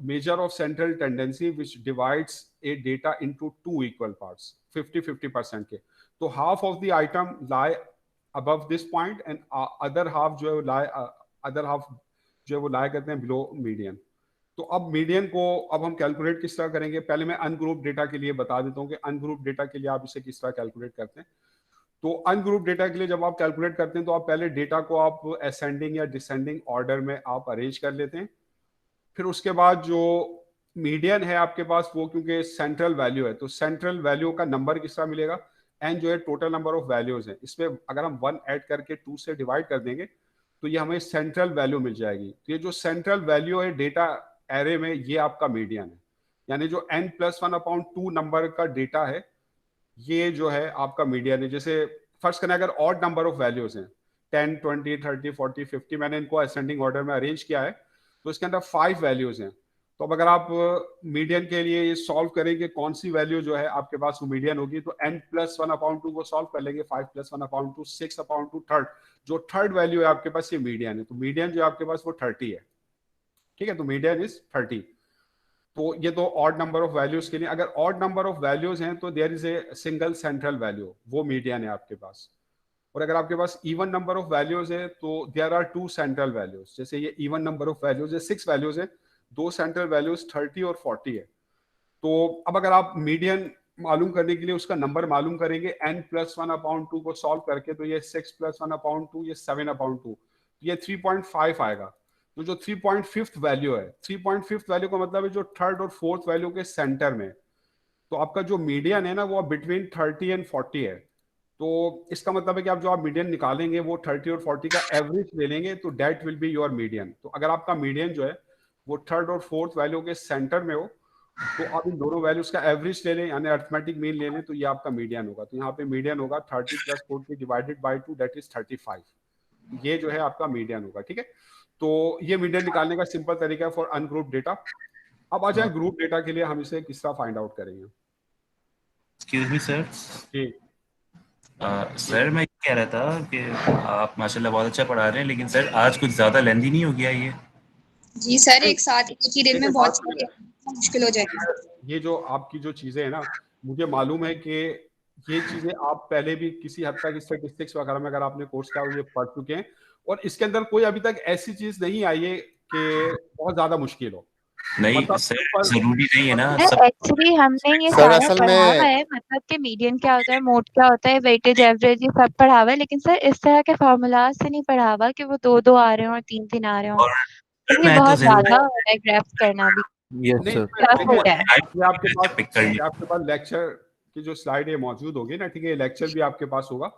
measure of central tendency which divides a data into 2 equal parts, 50-50% के। तो half of the item lie above this point and other half जो है lie other half जो है वो lie करते हैं below median। तो अब मीडियन को अब हम कैलकुलेट किस तरह करेंगे, पहले मैं अनग्रुप डेटा के लिए बता देता हूँ कि अनग्रुप डेटा के लिए आप इसे किस तरह कैलकुलेट करते हैं। तो अनग्रुप डेटा के लिए जब आप कैलकुलेट करते हैं तो आप पहले डेटा को आप असेंडिंग या डिसेंडिंग ऑर्डर में आप अरेंज कर लेते हैं। फिर उसके बाद जो मीडियन है आपके पास वो क्योंकि सेंट्रल वैल्यू है, तो सेंट्रल वैल्यू का नंबर किस तरह मिलेगा, एन जो है टोटल नंबर ऑफ वैल्यूज है, इसमें अगर हम 1 ऐड करके 2 से डिवाइड कर देंगे तो ये हमें सेंट्रल वैल्यू मिल जाएगी। तो ये जो सेंट्रल वैल्यू है डेटा एरे में ये आपका मीडियन है, यानी जो n+1/2 नंबर का डेटा है ये जो है आपका मीडियन है। जैसे फर्स्ट करें अगर ऑड नंबर ऑफ वैल्यूज हैं 10, 20, 30, 40, 50, मैंने इनको असेंडिंग ऑर्डर में अरेंज किया है, तो इसके अंदर 5 वैल्यूज हैं। तो अब अगर आप मीडियन के लिए ये सॉल्व करेंगे कौन सी वैल्यू जो है आपके पास वो मीडियन होगी, तो n+1/2 को सॉल्व कर लेंगे, 5+1/2, 6/2 थर्ड, जो थर्ड वैल्यू है आपके पास ये मीडियन है। तो मीडियन जो आपके पास वो 30 है, ठीक है, तो मीडियन इज 30। तो ये तो ऑड नंबर ऑफ वैल्यूज के लिए। अगर ऑड नंबर ऑफ वैल्यूज हैं तो there is a single central value, वो मीडियन है आपके पास। और अगर आपके पास इवन नंबर ऑफ वैल्यूज है तो देयर आर 2 सेंट्रल वैल्यूज। जैसे ये इवन नंबर ऑफ वैल्यूज है, 6 वैल्यूज है, 2 सेंट्रल वैल्यूज 30 और 40 है। तो अब अगर आप मीडियन मालूम करने के लिए उसका नंबर मालूम करेंगे n+1/2 को सॉल्व करके, तो ये 6+1/2, ये 7/2, ये 3.5 आएगा। तो जो 3.5 वैल्यू है, 3.5 वैल्यू का मतलब है जो थर्ड और फोर्थ वैल्यू के सेंटर में। तो आपका जो मीडियन है ना वो बिटवीन 30 एंड 40 है। तो इसका मतलब है कि आप जो आप मीडियन निकालेंगे वो 30 और 40 का एवरेज ले लेंगे, तो that will be your median. तो अगर आपका मीडियन जो है वो थर्ड और फोर्थ वैल्यू के सेंटर में हो, तो आप इन दोनों वैल्यूज का एवरेज ले लें, यानी अरिथमेटिक मीन ले लें, तो ये आपका मीडियन होगा। तो यहाँ पे मीडियन होगा 30 + 40 डिवाइडेड बाई 2, दैट इज 35। ये जो है आपका मीडियन होगा, ठीक है। तो ये मीडियन निकालने का सिंपल तरीका है फॉर अनग्रुप डेटा। अब आ जाए ग्रुप डेटा के लिए हम इसे किस तरह फाइंड आउट करेंगे। Excuse me sir. Ji sir मैं कह रहा था कि आप माशाल्लाह बहुत अच्छा पढ़ा रहे हैं, लेकिन सर आज कुछ ज्यादा लेंथी नहीं हो गया ये? जी सर, एक साथ एक ही दिन में बहुत सारी मुश्किल हो जाएगी। ये जो आपकी जो चीजें हैं ना, मुझे मालूम है कि ये चीजें आप पहले भी किसी हद तक स्टैटिस्टिक्स वगैरह में अगर आपने कोर्स का ये पढ़ चुके हैं, और इसके अंदर कोई अभी तक ऐसी चीज नहीं आई है कि बहुत ज्यादा मुश्किल हो। नहीं मतलब सर, जरूरी नहीं है ना सब। एक्चुअली हमने ये सर सारा असल पढ़ा हुआ में है, मतलब कि मीडियन क्या होता है, मोड क्या होता है, वेटेज, एवरेज, ये सब पढ़ा हुआ है। लेकिन सर इस तरह के फार्मूलाज से नहीं पढ़ा हुआ कि वो 2-2 आ रहे हो और 3-3 आ रहे हो। और सर ये मैं तो बहुत जिंदगी ज्यादा हो रहा है ग्राफ्स करना भी। यस नहीं, सर टफ हो गया है। ये पिक कर लिया। आपके पास लेक्चर की जो स्लाइड है मौजूद होगी ना, ठीक है, लेक्चर भी आपके पास होगा।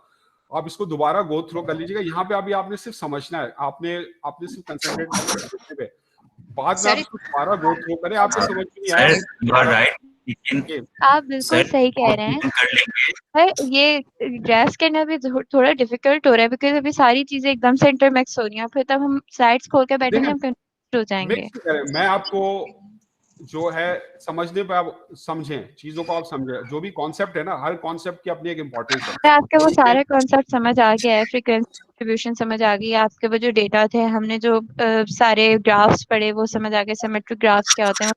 आप इसको दोबारा गो थ्रू कर लीजिएगा। यहाँ पे अभी आपने सिर्फ समझना है, आपने सिर्फ कंसंट्रेट करना है। बाद में आप इसको दोबारा गो थ्रू करें, आपको समझ में नहीं आया सर यू आर राइट, लेकिन आप बिल्कुल सर सही कह रहे हैं। कर लेंगे। पर ये ग्राफ्स करना भी थोड़ा डिफिकल्ट हो रहा है, बिकॉज अभी सारी चीजें एकदम से इंटरमिक्स हो रही हैं। फिर तब हम स्लाइड्स खोल के बैठेंगे, हम कंफ्यूज हो जाएंगे। मिक्स करें। मैं आपको जो है समझने पे आप समझें, चीजों को आप समझें। जो भी कॉन्सेप्ट है ना, हर कॉन्सेप्ट की अपनी एक इम्पोर्टेंस है। आपके वो सारे कॉन्सेप्ट समझ आ गया है, फ्रीक्वेंसी डिस्ट्रीब्यूशन समझ आ गई है, आपके वो जो डेटा थे, हमने जो सारे ग्राफ्स पढ़े वो समझ आ गए, सिमेट्रिक ग्राफ्स क्या होते हैं।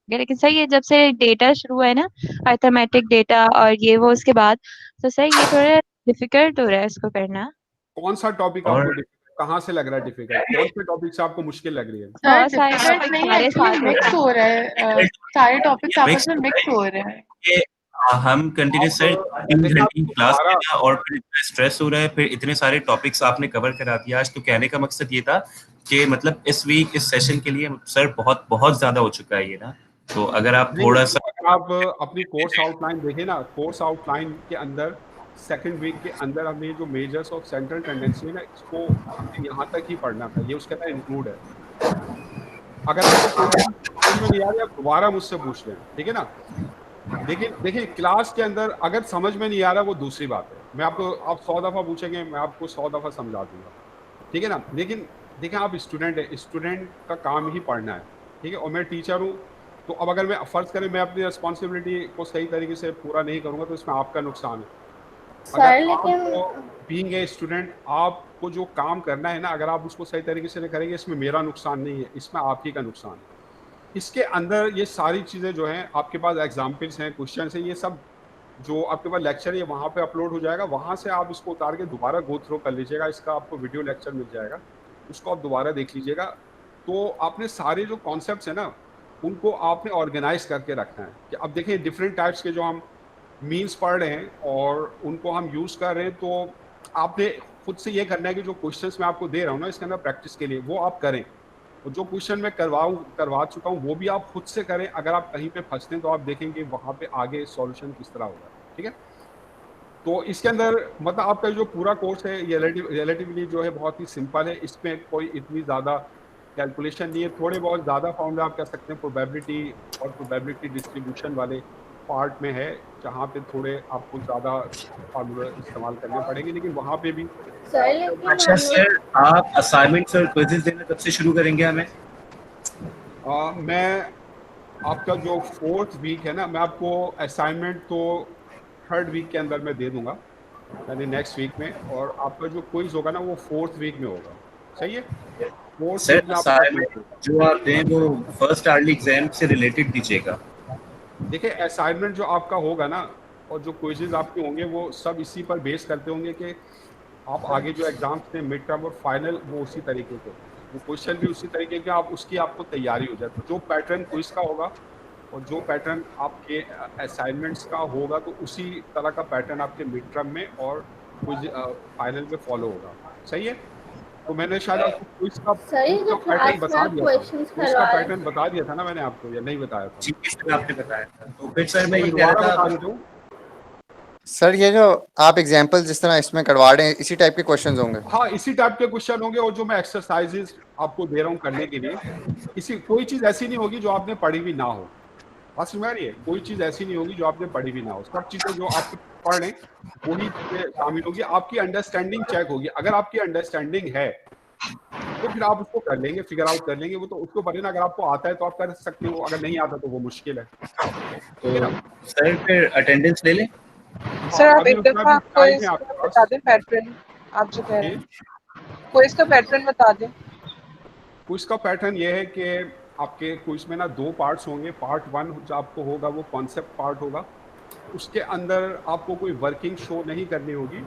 लेकिन सर ये जब से डेटा शुरू है ना, अरिथमेटिक डेटा और ये वो, उसके बाद तो सर ये थोड़ा डिफिकल्ट हो रहा है इसको करना। कौन सा टॉपिक और- आपको difficult- कहाँ से लग रहा है डिफिकल्ट? कौन से टॉपिक से आपको मुश्किल लग रही है? बहुत सारे डिफिकल्ट topics नहीं, हमारे एक्चुअली साथ मिक्स हो रहा है। सारे टॉपिक्स आपस में मिक्स हो रहे हैं। ये हम कंटिन्यूस सर 3 देखिए, घंटे की क्लास दोबारा- लेना और फिर स्ट्रेस हो रहा है, फिर इतने सारे टॉपिक्स आपने कवर करा दिया आज। तो कहने का मकसद ये था कि मतलब इस वीक इस सेशन के लिए सर बहुत बहुत ज्यादा हो चुका है ये ना। तो अगर आप थोड़ा सा अगर आप अपनी कोर्स आउटलाइन देखें ना, कोर्स आउटलाइन के अंदर सेकंड वीक के अंदर हमने जो मेजर्स ऑफ सेंट्रल टेंडेंसी है ना, इसको हमने यहाँ तक ही पढ़ना था, ये उसके अंदर इंक्लूड है। अगर आपको समझ में नहीं आ रहा, आप दोबारा मुझसे पूछ लें, ठीक है ना। लेकिन देखिए, क्लास के अंदर अगर समझ में नहीं आ रहा वो दूसरी बात है। मैं आपको, आप 100 दफ़ा पूछेंगे, मैं आपको 100 दफ़ा समझा दूंगा, ठीक है ना। लेकिन देखिए, आप स्टूडेंट है, स्टूडेंट का काम ही पढ़ना है, ठीक है। और मैं टीचर हूँ, तो अब अगर मैं फर्ज करें मैं अपनी रिस्पॉन्सिबिलिटी को सही तरीके से पूरा नहीं करूँगा, तो इसमें आपका नुकसान है। बीइंग ए स्टूडेंट, आपको जो काम करना है ना, अगर आप उसको सही तरीके से नहीं करेंगे, इसमें मेरा नुकसान नहीं है, इसमें आप ही का नुकसान है। इसके अंदर ये सारी चीज़ें जो हैं, आपके पास एग्जाम्पल्स हैं, क्वेश्चन हैं, ये सब जो आपके पास लेक्चर है वहाँ पे अपलोड हो जाएगा। वहाँ से आप इसको उतार के दोबारा गो थ्रू कर लीजिएगा। इसका आपको वीडियो लेक्चर मिल जाएगा, उसको आप दोबारा देख लीजिएगा। तो आपने सारे जो कॉन्सेप्ट्स हैं ना, उनको आपने ऑर्गेनाइज करके रखना है। कि अब देखें, डिफरेंट टाइप्स के जो हम मीन्स पढ़ रहे हैं और उनको हम यूज़ कर रहे हैं, तो आपने खुद से ये करना है कि जो क्वेश्चंस मैं आपको दे रहा हूँ ना, इसके अंदर प्रैक्टिस के लिए, वो आप करें। और जो क्वेश्चन मैं करवा चुका हूँ वो भी आप खुद से करें। अगर आप कहीं पे फंसते हैं तो आप देखेंगे वहाँ पे आगे सॉल्यूशन किस तरह होगा, ठीक है। तो इसके अंदर मतलब आपका जो पूरा कोर्स है ये रिलेटिवली जो है बहुत ही सिंपल है। इसमें कोई इतनी ज़्यादा कैलकुलेशन नहीं है। थोड़े बहुत ज़्यादा फार्मूला आप कह सकते हैं प्रोबेबिलिटी और प्रोबेबिलिटी डिस्ट्रीब्यूशन वाले पार्ट में है, जहाँ पे थोड़े आपको ज़्यादा फार्मूला इस्तेमाल करने पड़ेंगे, लेकिन वहाँ पे भी अच्छा सर, आप असाइनमेंट्स और क्विज़ेस देना कब से शुरू करेंगे हमें? मैं आपका जो 4th वीक है ना, मैं आपको असाइनमेंट तो 3rd वीक के अंदर मैं दे दूंगा, यानी नेक्स्ट वीक में। और आपका जो क्विज होगा ना वो 4th वीक में होगा, सही है। कोर्स सर में आप पढ़ लेते हो। जो आप दें वो फर्स्ट आर्ली एग्जाम से रिलेटेड दीजिएगा। देखिए असाइनमेंट जो आपका होगा ना और जो क्विजेज आपके होंगे वो सब इसी पर बेस करते होंगे कि आप आगे जो एग्जाम्स थे मिड टर्म और फाइनल वो उसी तरीके के, वो क्वेश्चन भी उसी तरीके के, आप उसकी आपको तैयारी हो जाए। तो जो पैटर्न क्विज का होगा और जो पैटर्न आपके असाइनमेंट्स का होगा तो उसी तरह का पैटर्न आपके मिड टर्म में और क्विज फाइनल में फॉलो होगा। सही है? तो मैंने शायद आपको क्विज का पैटर्न बता दिया था, क्विज का पैटर्न बता दिया था ना मैंने आपको, या नहीं बताया था? जी सर आपने बताया था। तो फिर सर मैं ये कह दोबारा रहा बता था देता हूँ। सर ये जो आप एग्जांपल जिस तरह इसमें करवा रहे हैं इसी टाइप के क्वेश्चंस होंगे? हाँ इसी टाइप के क्वेश्चन होंगे, और जो मैं एक्सरसाइजेज आपको दे रहा हूँ करने के लिए, इसी कोई चीज ऐसी नहीं होगी जो आपने पढ़ी भी ना हो। बात समझ आ रही है? कोई चीज ऐसी नहीं होगी जो आपने पढ़ी भी ना हो, सब चीजें जो आप पढ़ रहे हैं वही चीजें शामिल होगी। आपकी अंडरस्टैंडिंग चेक होगी, अगर आपकी अंडरस्टैंडिंग है तो फिर आप उसको कर लेंगे, फिगर आउट कर लेंगे, वो तो उसको पढ़े ना। अगर आपको आता है तो आप कर सकते हो, अगर नहीं आता तो वो मुश्किल है। ठीक है ना? सर फिर अटेंडेंस ले लें। सर आप अभी एक उसमें दफा अभी आपको टाइम है इसका आपके बता पास। दें पैटर्न, आप जो कह रहे जी। हैं कोई इसका पैटर्न बता दें। क्विज का पैटर्न ये है कि आपके क्विज में ना दो पार्ट्स होंगे। पार्ट 1 जो आपको होगा वो कॉन्सेप्ट पार्ट होगा, उसके अंदर आपको कोई वर्किंग शो नहीं करनी होगी।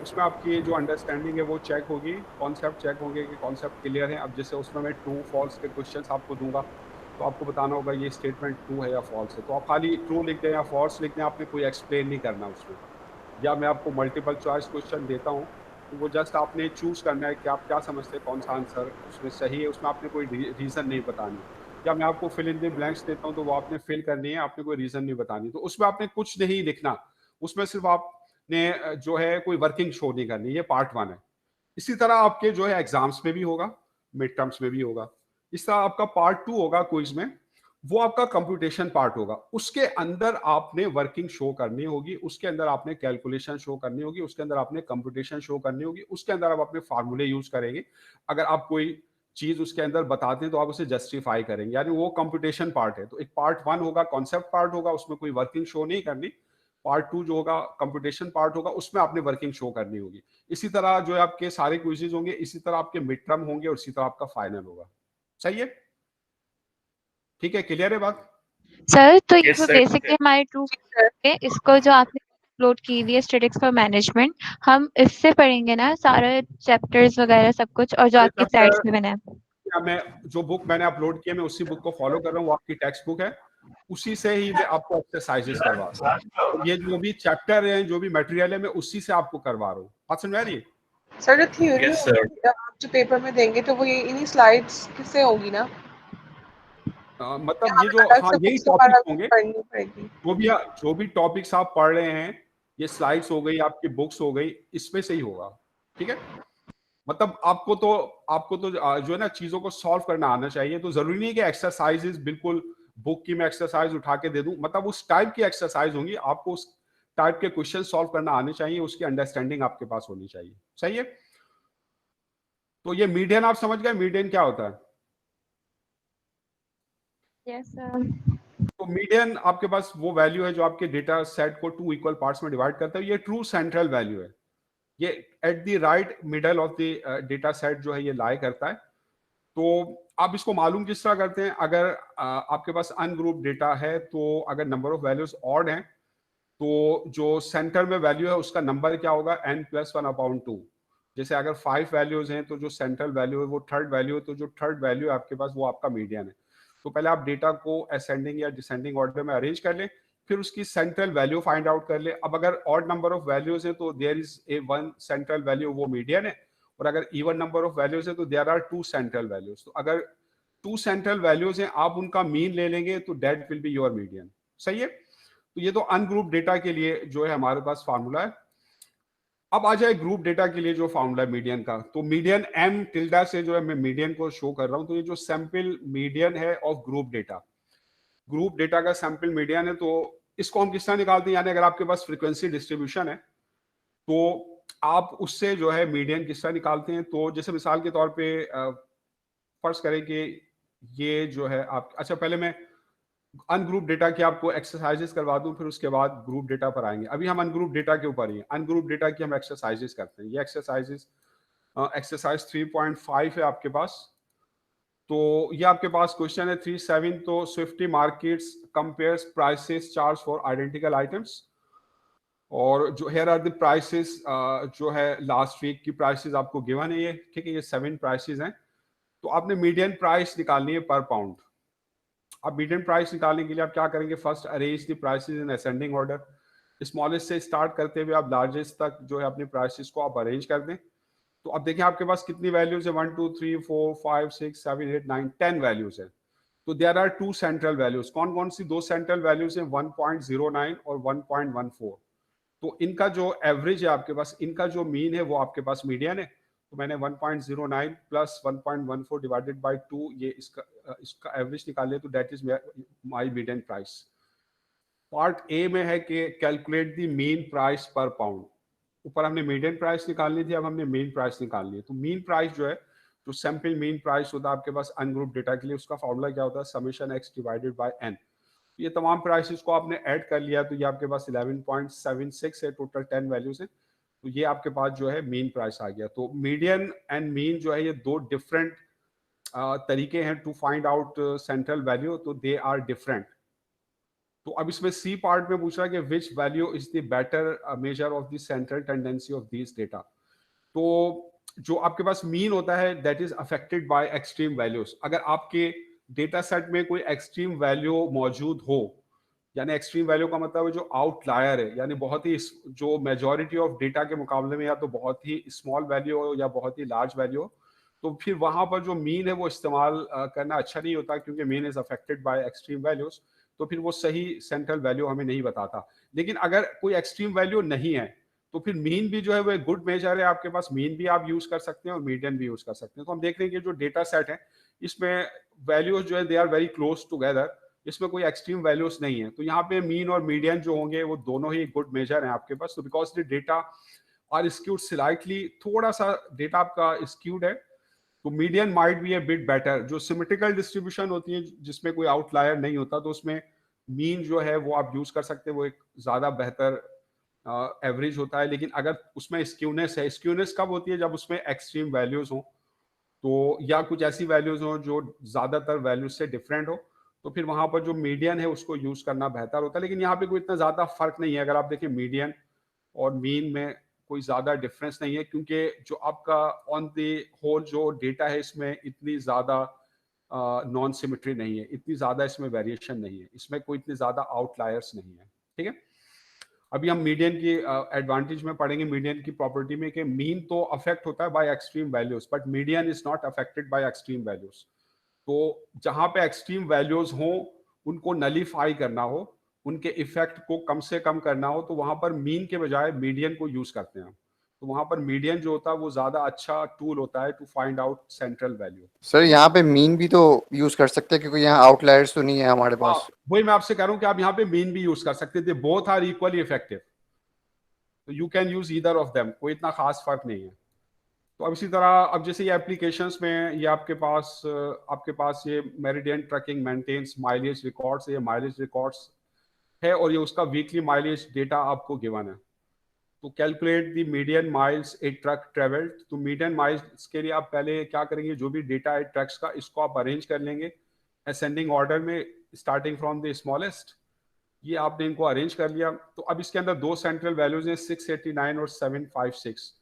उसमें आपकी जो अंडरस्टैंडिंग है वो चेक होगी, कॉन्सेप्ट चेक होंगे कि कॉन्सेप्ट क्लियर है। अब जैसे उसमें मैं ट्रू फॉल्स के क्वेश्चंस आपको दूंगा तो आपको बताना होगा ये स्टेटमेंट ट्रू है या फॉल्स है, तो आप खाली ट्रू लिख दें या फॉल्स लिख दें, आपने कोई एक्सप्लेन नहीं करना उसमें। या मैं आपको मल्टीपल चॉइस क्वेश्चन देता हूँ तो वो जस्ट आपने चूज करना है कि आप क्या समझते हैं कौन सा आंसर उसमें सही है, उसमें आपने कोई रीज़न नहीं बतानी। या मैं आपको फिल इन द ब्लैंक्स देता हूँ तो वो आपने फिल करनी है, आपने कोई रीज़न नहीं बतानी, तो उसमें आपने कुछ नहीं लिखना। उसमें सिर्फ आपने जो है कोई वर्किंग शो नहीं करनी। ये पार्ट 1 है। इसी तरह आपके जो है एग्जाम्स में भी होगा, मिड टर्म्स में भी होगा। इस तरह आपका पार्ट 2 होगा क्विज में, वो आपका कंप्यूटेशन पार्ट होगा। उसके अंदर आपने वर्किंग शो करनी होगी, उसके अंदर आपने कैलकुलेशन शो करनी होगी, उसके अंदर आपने कंप्यूटेशन शो करनी होगी, उसके अंदर आप अपने फार्मूले यूज करेंगे। अगर आप कोई चीज उसके अंदर बताते हैं तो आप उसे जस्टिफाई करेंगे, यानी वो कंप्यूटेशन पार्ट है। तो एक पार्ट 1 होगा, कॉन्सेप्ट पार्ट होगा, उसमें कोई वर्किंग शो नहीं करनी। पार्ट 2 जो होगा कंप्यूटेशन पार्ट होगा, उसमें आपने वर्किंग शो करनी होगी। इसी तरह जो है आपके सारे क्विजेज होंगे, इसी तरह आपके मिड टर्म होंगे और इसी तरह आपका फाइनल होगा। सही है? ठीक है, क्लियर है बात? सर तो ये Yes, जो sir. बेसिकली हमारी ट्रू है, इसको जो आपने अपलोड की हुई है स्टैटिस्टिक्स फॉर मैनेजमेंट, हम इससे पढ़ेंगे ना सारे चैप्टर्स वगैरह सब कुछ, और जो सारे आपकी स्लाइड्स चैप्टर में बना है? या मैं जो बुक मैंने अपलोड किया मैं उसी बुक को फॉलो कर रहा हूँ, वो आपकी टेक्स्ट बुक है, उसी से ही मैं आपको एक्सरसाइजेस करवा रहा हूँ। और ये जो भी चैप्टर है, जो भी मटेरियल है, मैं उसी से आपको करवा रहा हूँ। बात समझ आ रही है? सर जो थ्योरी Yes, sir. आप जो पेपर में देंगे तो वो ये इन्हीं स्लाइड्स किससे होगी ना, मतलब ये हमें जो, अलग हाँ से यही बुक्स टॉपिक्स वगैरह होंगे, पढ़नी पड़ेगी। जो भी टॉपिक्स आप पढ़ रहे हैं, ये स्लाइड्स हो गई, आपकी बुक्स हो गई, इसमें से ही होगा। ठीक है? मतलब आपको तो जो है ना चीजों को सॉल्व करना आना चाहिए। तो जरूरी नहीं है कि एक्सरसाइजेस बिल्कुल बुक की मैं एक्सरसाइज उठा के दे दूं, मतलब उस टाइप की एक्सरसाइज होंगी, आपको उस टाइप के क्वेश्चन सॉल्व करना आने चाहिए, उसकी अंडरस्टैंडिंग आपके पास होनी चाहिए। सही है? तो ये मीडियन आप समझ गए, मीडियन क्या होता है? Yes sir. तो मीडियन आपके पास वो वैल्यू है जो आपके डेटा सेट को 2 इक्वल पार्ट्स में डिवाइड करता है। ये ट्रू सेंट्रल वैल्यू है, ये at the right middle of the data set जो है ये लाई करता है। तो आप इसको मालूम किस तरह करते हैं? अगर आपके पास अनग्रुप डेटा है तो अगर नंबर ऑफ वैल्यूज ऑड हैं तो जो सेंटर में वैल्यू है उसका नंबर क्या होगा? n+1/2। जैसे अगर 5 वैल्यूज हैं तो जो सेंट्रल वैल्यू है वो थर्ड वैल्यू है, तो जो थर्ड वैल्यू है आपके पास वो आपका मीडियन है। तो पहले आप डेटा को असेंडिंग या डिसेंडिंग ऑर्डर में अरेंज कर लें, फिर उसकी सेंट्रल वैल्यू फाइंड आउट कर ले। अब अगर ऑड नंबर ऑफ वैल्यूज है तो there is a one central value, वो मीडियन है। और अगर इवन नंबर ऑफ वैल्यूज है तो देयर आर 2 सेंट्रल वैल्यूज। तो अगर 2 सेंट्रल वैल्यूज हैं, आप उनका मीन ले लेंगे तो that will be your median. सही है? तो ये तो अनग्रुप डेटा के लिए जो है हमारे पास फार्मूला है। अब आ जाए ग्रुप डेटा के लिए जो फार्मूला है मीडियन का, तो मीडियन m टिल्डा से जो है मैं मीडियन को शो कर रहा हूं। तो ये जो सैंपल मीडियन है ऑफ ग्रुप डेटा का सैंपल मीडियन है। तो इसको हम किस तरह निकालते हैं? यानी अगर आपके पास फ्रीक्वेंसी डिस्ट्रीब्यूशन है तो आप उससे जो है मीडियन किस तरह निकालते हैं? तो जैसे मिसाल के तौर पे फर्ज करें कि ये जो है आप, अच्छा पहले मैं अनग्रुप डेटा की आपको एक्सरसाइजेस करवा दूं, फिर उसके बाद ग्रुप डेटा पर आएंगे। अभी हम अनग्रुप डेटा के ऊपर ही हैं। अनग्रुप डेटा की हम एक्सरसाइजेस करते हैं। ये एक्सरसाइजेस एक्सरसाइज 3.5 है आपके पास। तो ये आपके पास क्वेश्चन है 3.7। तो Swiftie markets compares prices charge for identical items, और जो हेयर आर द प्राइसेस जो है लास्ट वीक की प्राइसेस आपको गिवन है ये, ठीक है, ये 7 प्राइसेस हैं। तो आपने मीडियन प्राइस निकालनी है पर पाउंड। अब मीडियन प्राइस निकालने के लिए आप क्या करेंगे, first arrange the prices in ascending order, smallest से स्टार्ट करते हुए आप लार्जेस्ट तक जो है अपने प्राइसेस को आप अरेंज कर दें। तो अब देखिए आपके पास कितनी वैल्यूज है, 1 2 3 4 5 6 7 8 9 10 वैल्यूज है। तो देयर आर 2 सेंट्रल वैल्यूज। कौन कौन सी 2 सेंट्रल वैल्यूज हैं, 1.09 और 1.14। तो इनका जो एवरेज है आपके पास, इनका जो मीन है वो आपके पास मीडियन है। तो मैंने 1.09 प्लस 1.14 डिवाइडेड बाय 2 ये इसका एवरेज निकाल लिया, तो that is my median price. Part A में है कि कैलकुलेट द मीन प्राइस पर पाउंड। ऊपर हमने मीडियन प्राइस निकालनी थी, अब हमने मीन प्राइस निकालनी है। तो मीन प्राइस जो है, जो सैंपल मीन प्राइस होता है आपके पास अनग्रुप डेटा के लिए, उसका फॉर्मूला क्या होता है, summation X divided by N. ये तमाम प्राइसेस को आपने ऐड कर लिया, तो ये आपके पास 11.76 है, टोटल 10 वैल्यूज है। तो ये आपके पास जो है मीन प्राइस आ गया। तो मीडियन एंड मीन जो है ये 2 डिफरेंट तरीके हैं to find out central value, तो दे आर डिफरेंट। तो अब इसमें सी पार्ट में पूछ रहा है कि which value is the better measure of the central tendency of this data. तो जो आपके पास मीन होता है that is affected by extreme values. अगर आपके डेटा सेट में कोई एक्सट्रीम वैल्यू मौजूद हो, यानी एक्सट्रीम वैल्यू का मतलब है जो आउटलायर है, यानी बहुत ही जो मेजॉरिटी ऑफ डेटा के मुकाबले में या तो बहुत ही स्मॉल वैल्यू हो या बहुत ही लार्ज वैल्यू हो, तो फिर वहां पर जो मीन है वो इस्तेमाल करना अच्छा नहीं होता, क्योंकि mean is affected by extreme values. तो फिर वो सही सेंट्रल वैल्यू हमें नहीं बताता। लेकिन अगर कोई एक्सट्रीम वैल्यू नहीं है तो फिर मीन भी जो है वो एक गुड मेजर है आपके पास। मीन भी आप यूज कर सकते हैं और मीडियन भी यूज कर सकते हैं। तो हम देख रहे हैं कि जो डेटा सेट है इसमें वैल्यूज जो है they are very close together, इसमें कोई एक्सट्रीम वैल्यूज नहीं है। तो यहाँ पे मीन और मीडियन जो होंगे वो दोनों ही गुड मेजर हैं आपके पास। तो because the data are skewed slightly, थोड़ा सा डेटा आपका स्क्यूड है, तो median might be a bit better. जो सिमेट्रिकल डिस्ट्रीब्यूशन होती है जिसमें कोई आउटलायर नहीं होता, तो उसमें मीन जो है वो आप यूज कर सकते हैं, वो एक ज्यादा बेहतर एवरेज होता है। लेकिन अगर उसमें स्क्यूनेस है, स्क्यूनेस कब होती है, जब उसमें एक्सट्रीम वैल्यूज हो, तो या कुछ ऐसी वैल्यूज हो जो ज्यादातर वैल्यूज से डिफरेंट हो, तो फिर वहां पर जो मीडियन है उसको यूज करना बेहतर होता है। लेकिन यहाँ पे कोई इतना ज्यादा फर्क नहीं है। अगर आप देखिए मीडियन और मीन में कोई ज्यादा डिफरेंस नहीं है, क्योंकि जो आपका ऑन द होल जो डेटा है इसमें इतनी ज्यादा नॉन सिमेट्री नहीं है, इतनी ज्यादा इसमें वेरिएशन नहीं है, इसमें कोई इतनी ज्यादा आउटलायर्स नहीं है। ठीक है, अभी हम मीडियन की एडवांटेज में पढ़ेंगे, मीडियन की प्रॉपर्टी में, कि मीन तो अफेक्ट होता है by extreme values, but median is not affected by extreme values. तो जहां पे एक्सट्रीम वैल्यूज हो उनको नलीफाई करना हो, उनके इफेक्ट को कम से कम करना हो, तो वहां पर मीन के बजाय मीडियन को यूज करते हैं। तो वहां पर मीडियन जो होता है वो ज्यादा अच्छा टूल होता है to find out central value. Sir यहाँ पे मीन भी तो यूज कर सकते हैं, क्योंकि यहाँ आउटलायर्स तो नहीं है हमारे पास। वही मैं आपसे कह रहा हूँ कि आप यहाँ पे मीन भी यूज कर सकते थे, बोथ आर इक्वली इफेक्टिव, तो you can use either of them, कोई इतना खास फर्क नहीं है। तो अब इसी तरह अब जैसे ये एप्लीकेशंस में ये आपके पास ये Meridian trucking maintenance mileage records, ये माइलेज रिकॉर्ड्स है और ये उसका वीकली माइलेज डेटा आपको गिवन है। तो calculate the median miles a truck travelled. तो मीडियन माइल्स के लिए आप पहले क्या करेंगे, जो भी डेटा है ट्रक्स का, इसको आप अरेंज कर लेंगे असेंडिंग ऑर्डर में, स्टार्टिंग फ्रॉम द स्मॉलेस्ट। ये आपने इनको अरेंज कर लिया। तो अब इसके अंदर 2 सेंट्रल वैल्यूज हैं, 689 और 756।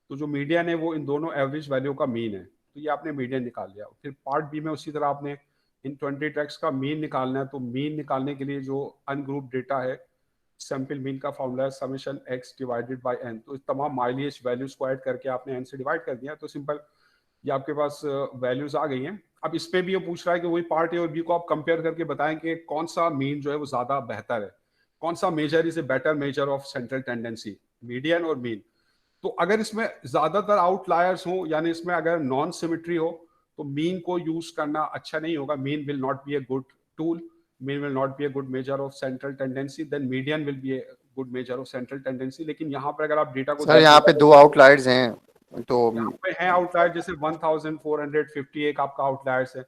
तो जो मीडियन है वो इन दोनों एवरेज वैल्यू का मीन है, तो ये आपने मीडियन निकाल लिया। फिर पार्ट बी में उसी तरह आपने इन 20 ट्रैक्स का मीन निकालना है। तो मीन निकालने के लिए जो अनग्रुप डेटा है, सैंपल मीन का फॉर्मूला है summation X divided by N. तो इस तमाम माइलेज वैल्यूज को ऐड करके आपने एन से डिवाइड कर दिया, तो सिंपल ये आपके पास वैल्यूज आ गई हैं। अब इस पे भी ये पूछ रहा है कि वही पार्ट ए और बी को आप कंपेयर करके बताएं कि कौन सा मीन जो है वो ज्यादा बेहतर है, कौन सा measure is a better measure of central tendency, median और मीन। तो अगर इसमें ज्यादातर आउटलायर्स हो, यानी इसमें अगर नॉन सिमेट्री हो, तो मीन को यूज करना अच्छा नहीं होगा। Mean will not be a good tool, mean will not be a good major of central tendency, then median will be a good major of central tendency. लेकिन यहाँ पर अगर आप डेटा को सर यहाँ पे 2 आउटलायर्स हैं, तो यहाँ पे है आउटलायर, जैसे 1451 आपका आउटलायर्स है,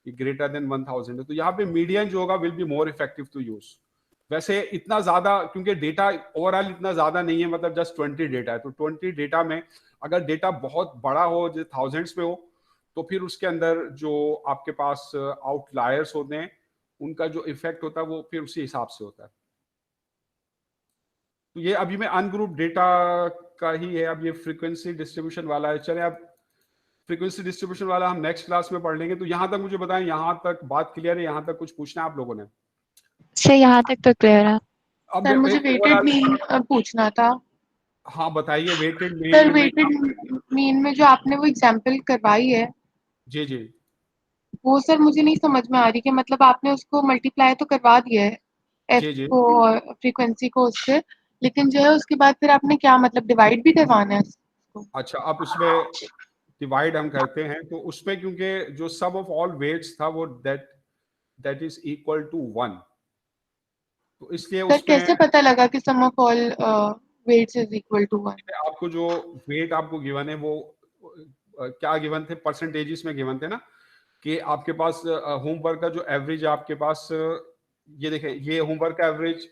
ये ग्रेटर देन 1000 है। तो यहाँ पे मीडियन जो होगा will be more effective to use. वैसे इतना ज्यादा, क्योंकि डेटा ओवरऑल इतना ज्यादा नहीं है, मतलब जस्ट 20 डेटा है, तो 20 डेटा में अगर डेटा बहुत बड़ा हो, जैसे थाउजेंड्स में हो, तो फिर उसके अंदर जो आपके पास आउटलायर्स होते हैं उनका जो इफेक्ट होता है वो फिर उसी हिसाब से होता है। तो ये अभी मैं अनग्रुप डेटा का ही है, अब ये फ्रीक्वेंसी डिस्ट्रीब्यूशन वाला है। चले अब फ्रीक्वेंसी डिस्ट्रीब्यूशन वाला हम नेक्स्ट क्लास में पढ़ लेंगे। तो यहाँ तक मुझे बताएं, यहाँ तक बात क्लियर है? यहाँ तक कुछ पूछना है आप लोगों ने? सर यहाँ तक तो क्लियर है। अब सर मुझे एक वेटेड ओवरऑल, मीन पूछना था। हाँ बताइए वेटेड सर मीन में क्या? वेटेड मीन में जो आपने वो एग्जांपल करवाई है, जी जी वो सर मुझे नहीं समझ में आ रही कि मतलब आपने उसको मल्टीप्लाई तो करवा दिया है एफ जी जी। को और फ्रीक्वेंसी को उससे, लेकिन जो है उसके बाद फिर आपने क्या मतलब डिवाइड भी करवाना है उसको? अच्छा, अब उसमें डिवाइड हम करते हैं तो उसमें क्योंकि जो सम ऑफ ऑल वेट्स था वो दैट इज इक्वल टू 1, तो इसलिए सर उसमें कैसे पता लगा कि sum of all weights is equal to 1? आपको जो वेट आपको गिवन है वो क्या गिवन थे? परसेंटेजेस में गिवन थे ना, कि आपके पास होमवर्क का जो एवरेज आपके पास ये देखें, ये होमवर्क का एवरेज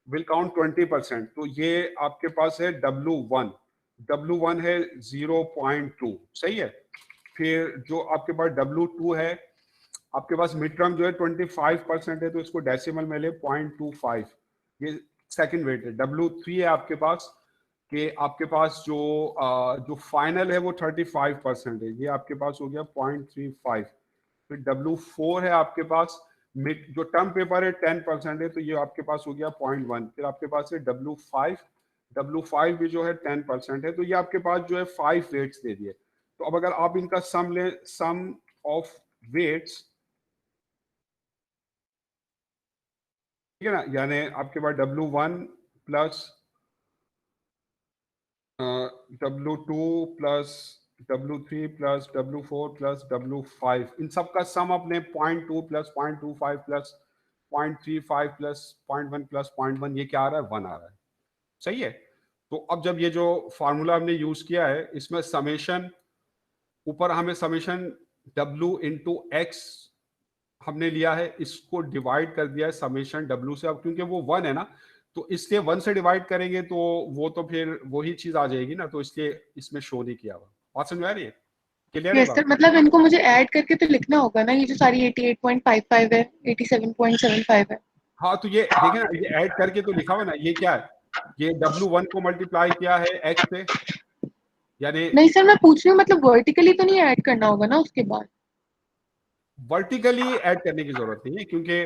विल काउंट 20%, तो ये आपके पास है W1 है 0.2, सही है। फिर जो आपके पास W2 है, आपके पास मिड टर्म जो है 25% है, तो इसको डेसिमल में ले 0.25, ये सेकंड वेट है। W3 है आपके पास कि आपके पास जो फाइनल है वो 35% है, ये आपके पास हो गया 0.35। फिर W4 है आपके पास, मिड जो टर्म पेपर है 10% है, तो ये आपके पास हो गया 0.1। फिर आपके पास है W5 भी जो है 10% है, तो ये आपके पास जो है 5 वेट्स दे दिए। तो अब अगर आप इनका सम लें, सम ऑफ वेट्स, ठीक है ना, यानी आपके पास W1 plus W2 plus W3 plus W4 plus W5, इन सब का सम अपने 0.2 प्लस 0.25 प्लस 0.35 प्लस 0.1 प्लस 0.1, ये क्या आ रहा है? 1 आ रहा है, सही है। तो अब जब ये जो फार्मूला हमने यूज किया है, इसमें समेशन, ऊपर हमें समेशन W इंटू एक्स हमने लिया है, इसको डिवाइड कर दिया है समेशन W से। अब क्योंकि वो 1 है ना, तो इसलिए 1 से डिवाइड करेंगे तो वो तो फिर वही चीज आ जाएगी ना, तो इसलिए इसमें शो नहीं किया हुआ। बात समझ में आ रही है? क्लियर है यस सर, बात? मतलब इनको मुझे ऐड करके तो लिखना होगा ना, ये जो सारी 88.55 है, 87.75 है। हाँ, तो ये देखें ना, ये ऐड करके तो लिखा हुआ ना, ये क्या है? ये W1 को मल्टीप्लाई किया है x से, यानी नहीं सर, मैं पूछ रही हूँ मतलब वर्टिकली तो नहीं ऐड करना होगा ना उसके बाद? वर्टिकली ऐड करने की जरूरत नहीं है, क्योंकि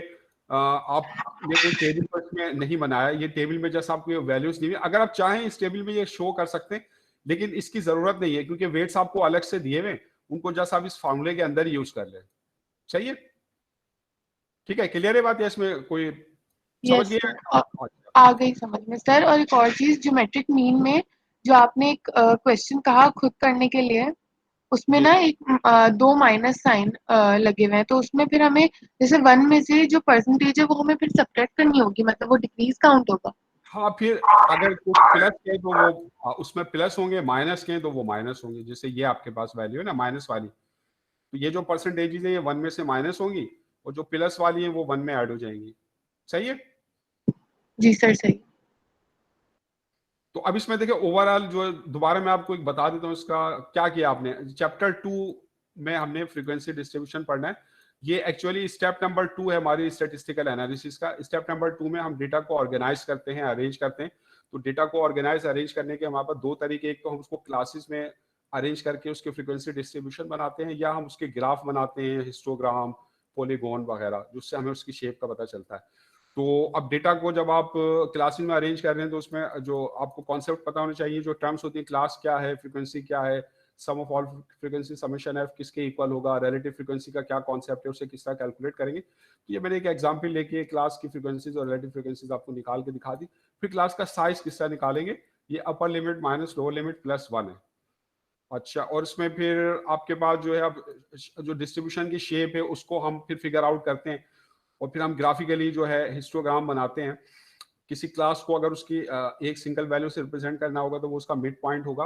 आपने कोई टेबल पर इसमें नहीं बनाया, ये टेबल में जैसा आपको वैल्यूज नहीं है। अगर आप चाहें इस टेबल में ये शो कर सकते हैं, लेकिन इसकी जरूरत नहीं है, क्योंकि वेट्स आपको अलग से दिए हुए, उनको जैसा आप इस फार्मूले के अंदर यूज कर ले। सही है, ठीक है, क्लियर है बात? है इसमें कोई समझ यस गया? सर, आ गई समझ में सर। और एक और चीज, ज्योमेट्रिक मीन में जो आपने एक क्वेश्चन कहा खुद करने के लिए, उसमें जी ना एक दो माइनस साइन लगे हुए हैं, तो उसमें फिर हमें जैसे 1 में से जो परसेंटेज है वो हमें फिर सब्ट्रैक्ट करनी होगी, मतलब वो डिक्रीज काउंट होगा? हाँ, फिर अगर कुछ प्लस के तो वो उसमें प्लस होंगे, माइनस के तो वो माइनस होंगे। जैसे ये आपके पास वैल्यू है ना माइनस वाली, तो ये जो परसेंटेजेस है ये 1 में से माइनस होंगी, और जो प्लस वाली है वो 1 में ऐड हो जाएंगी। सही है। जी सर, सही। तो अब इसमें देखिए ओवरऑल जो दोबारा मैं आपको एक बता देता हूँ इसका क्या किया आपने। चैप्टर 2 में हमने फ्रीक्वेंसी डिस्ट्रीब्यूशन पढ़ना है। ये एक्चुअली स्टेप नंबर 2 है हमारी स्टैटिस्टिकल एनालिसिस का। स्टेप नंबर 2 में हम डेटा को ऑर्गेनाइज करते हैं, अरेंज करते हैं। तो डेटा को ऑर्गेनाइज अरेंज करने के हमारे पास दो तरीके, एक तो हम उसको क्लासेस में अरेंज करके उसके फ्रीक्वेंसी डिस्ट्रीब्यूशन बनाते हैं, या हम उसके ग्राफ बनाते हैं, हिस्टोग्राम, पॉलीगॉन वगैरह, जिससे हमें उसकी शेप का पता चलता है। तो अब डेटा को जब आप क्लासेस में अरेंज कर रहे हैं, तो उसमें जो आपको कॉन्सेप्ट पता होना चाहिए, जो टर्म्स होती है, क्लास क्या है, फ्रीक्वेंसी क्या है, sum of all frequency summation f किसके इक्वल होगा, रिलेटिव फ्रीक्वेंसी का क्या कॉन्सेप्ट है, उसे किस तरह कैलकुलेट करेंगे। तो ये मैंने एक एग्जांपल लेके क्लास की फ्रीक्वेंसीज और रिलेटिव फ्रीक्वेंसीज आपको निकाल के दिखा दी। फिर क्लास का साइज किस तरह निकालेंगे, ये upper limit minus lower limit +1 है। अच्छा, और इसमें फिर आपके पास जो है अब जो डिस्ट्रीब्यूशन की शेप है उसको हम फिर फिगर आउट करते हैं, और फिर हम ग्राफिकली जो है हिस्टोग्राम बनाते हैं। किसी क्लास को अगर उसकी एक सिंगल वैल्यू से रिप्रेजेंट करना होगा तो वो उसका मिड पॉइंट होगा।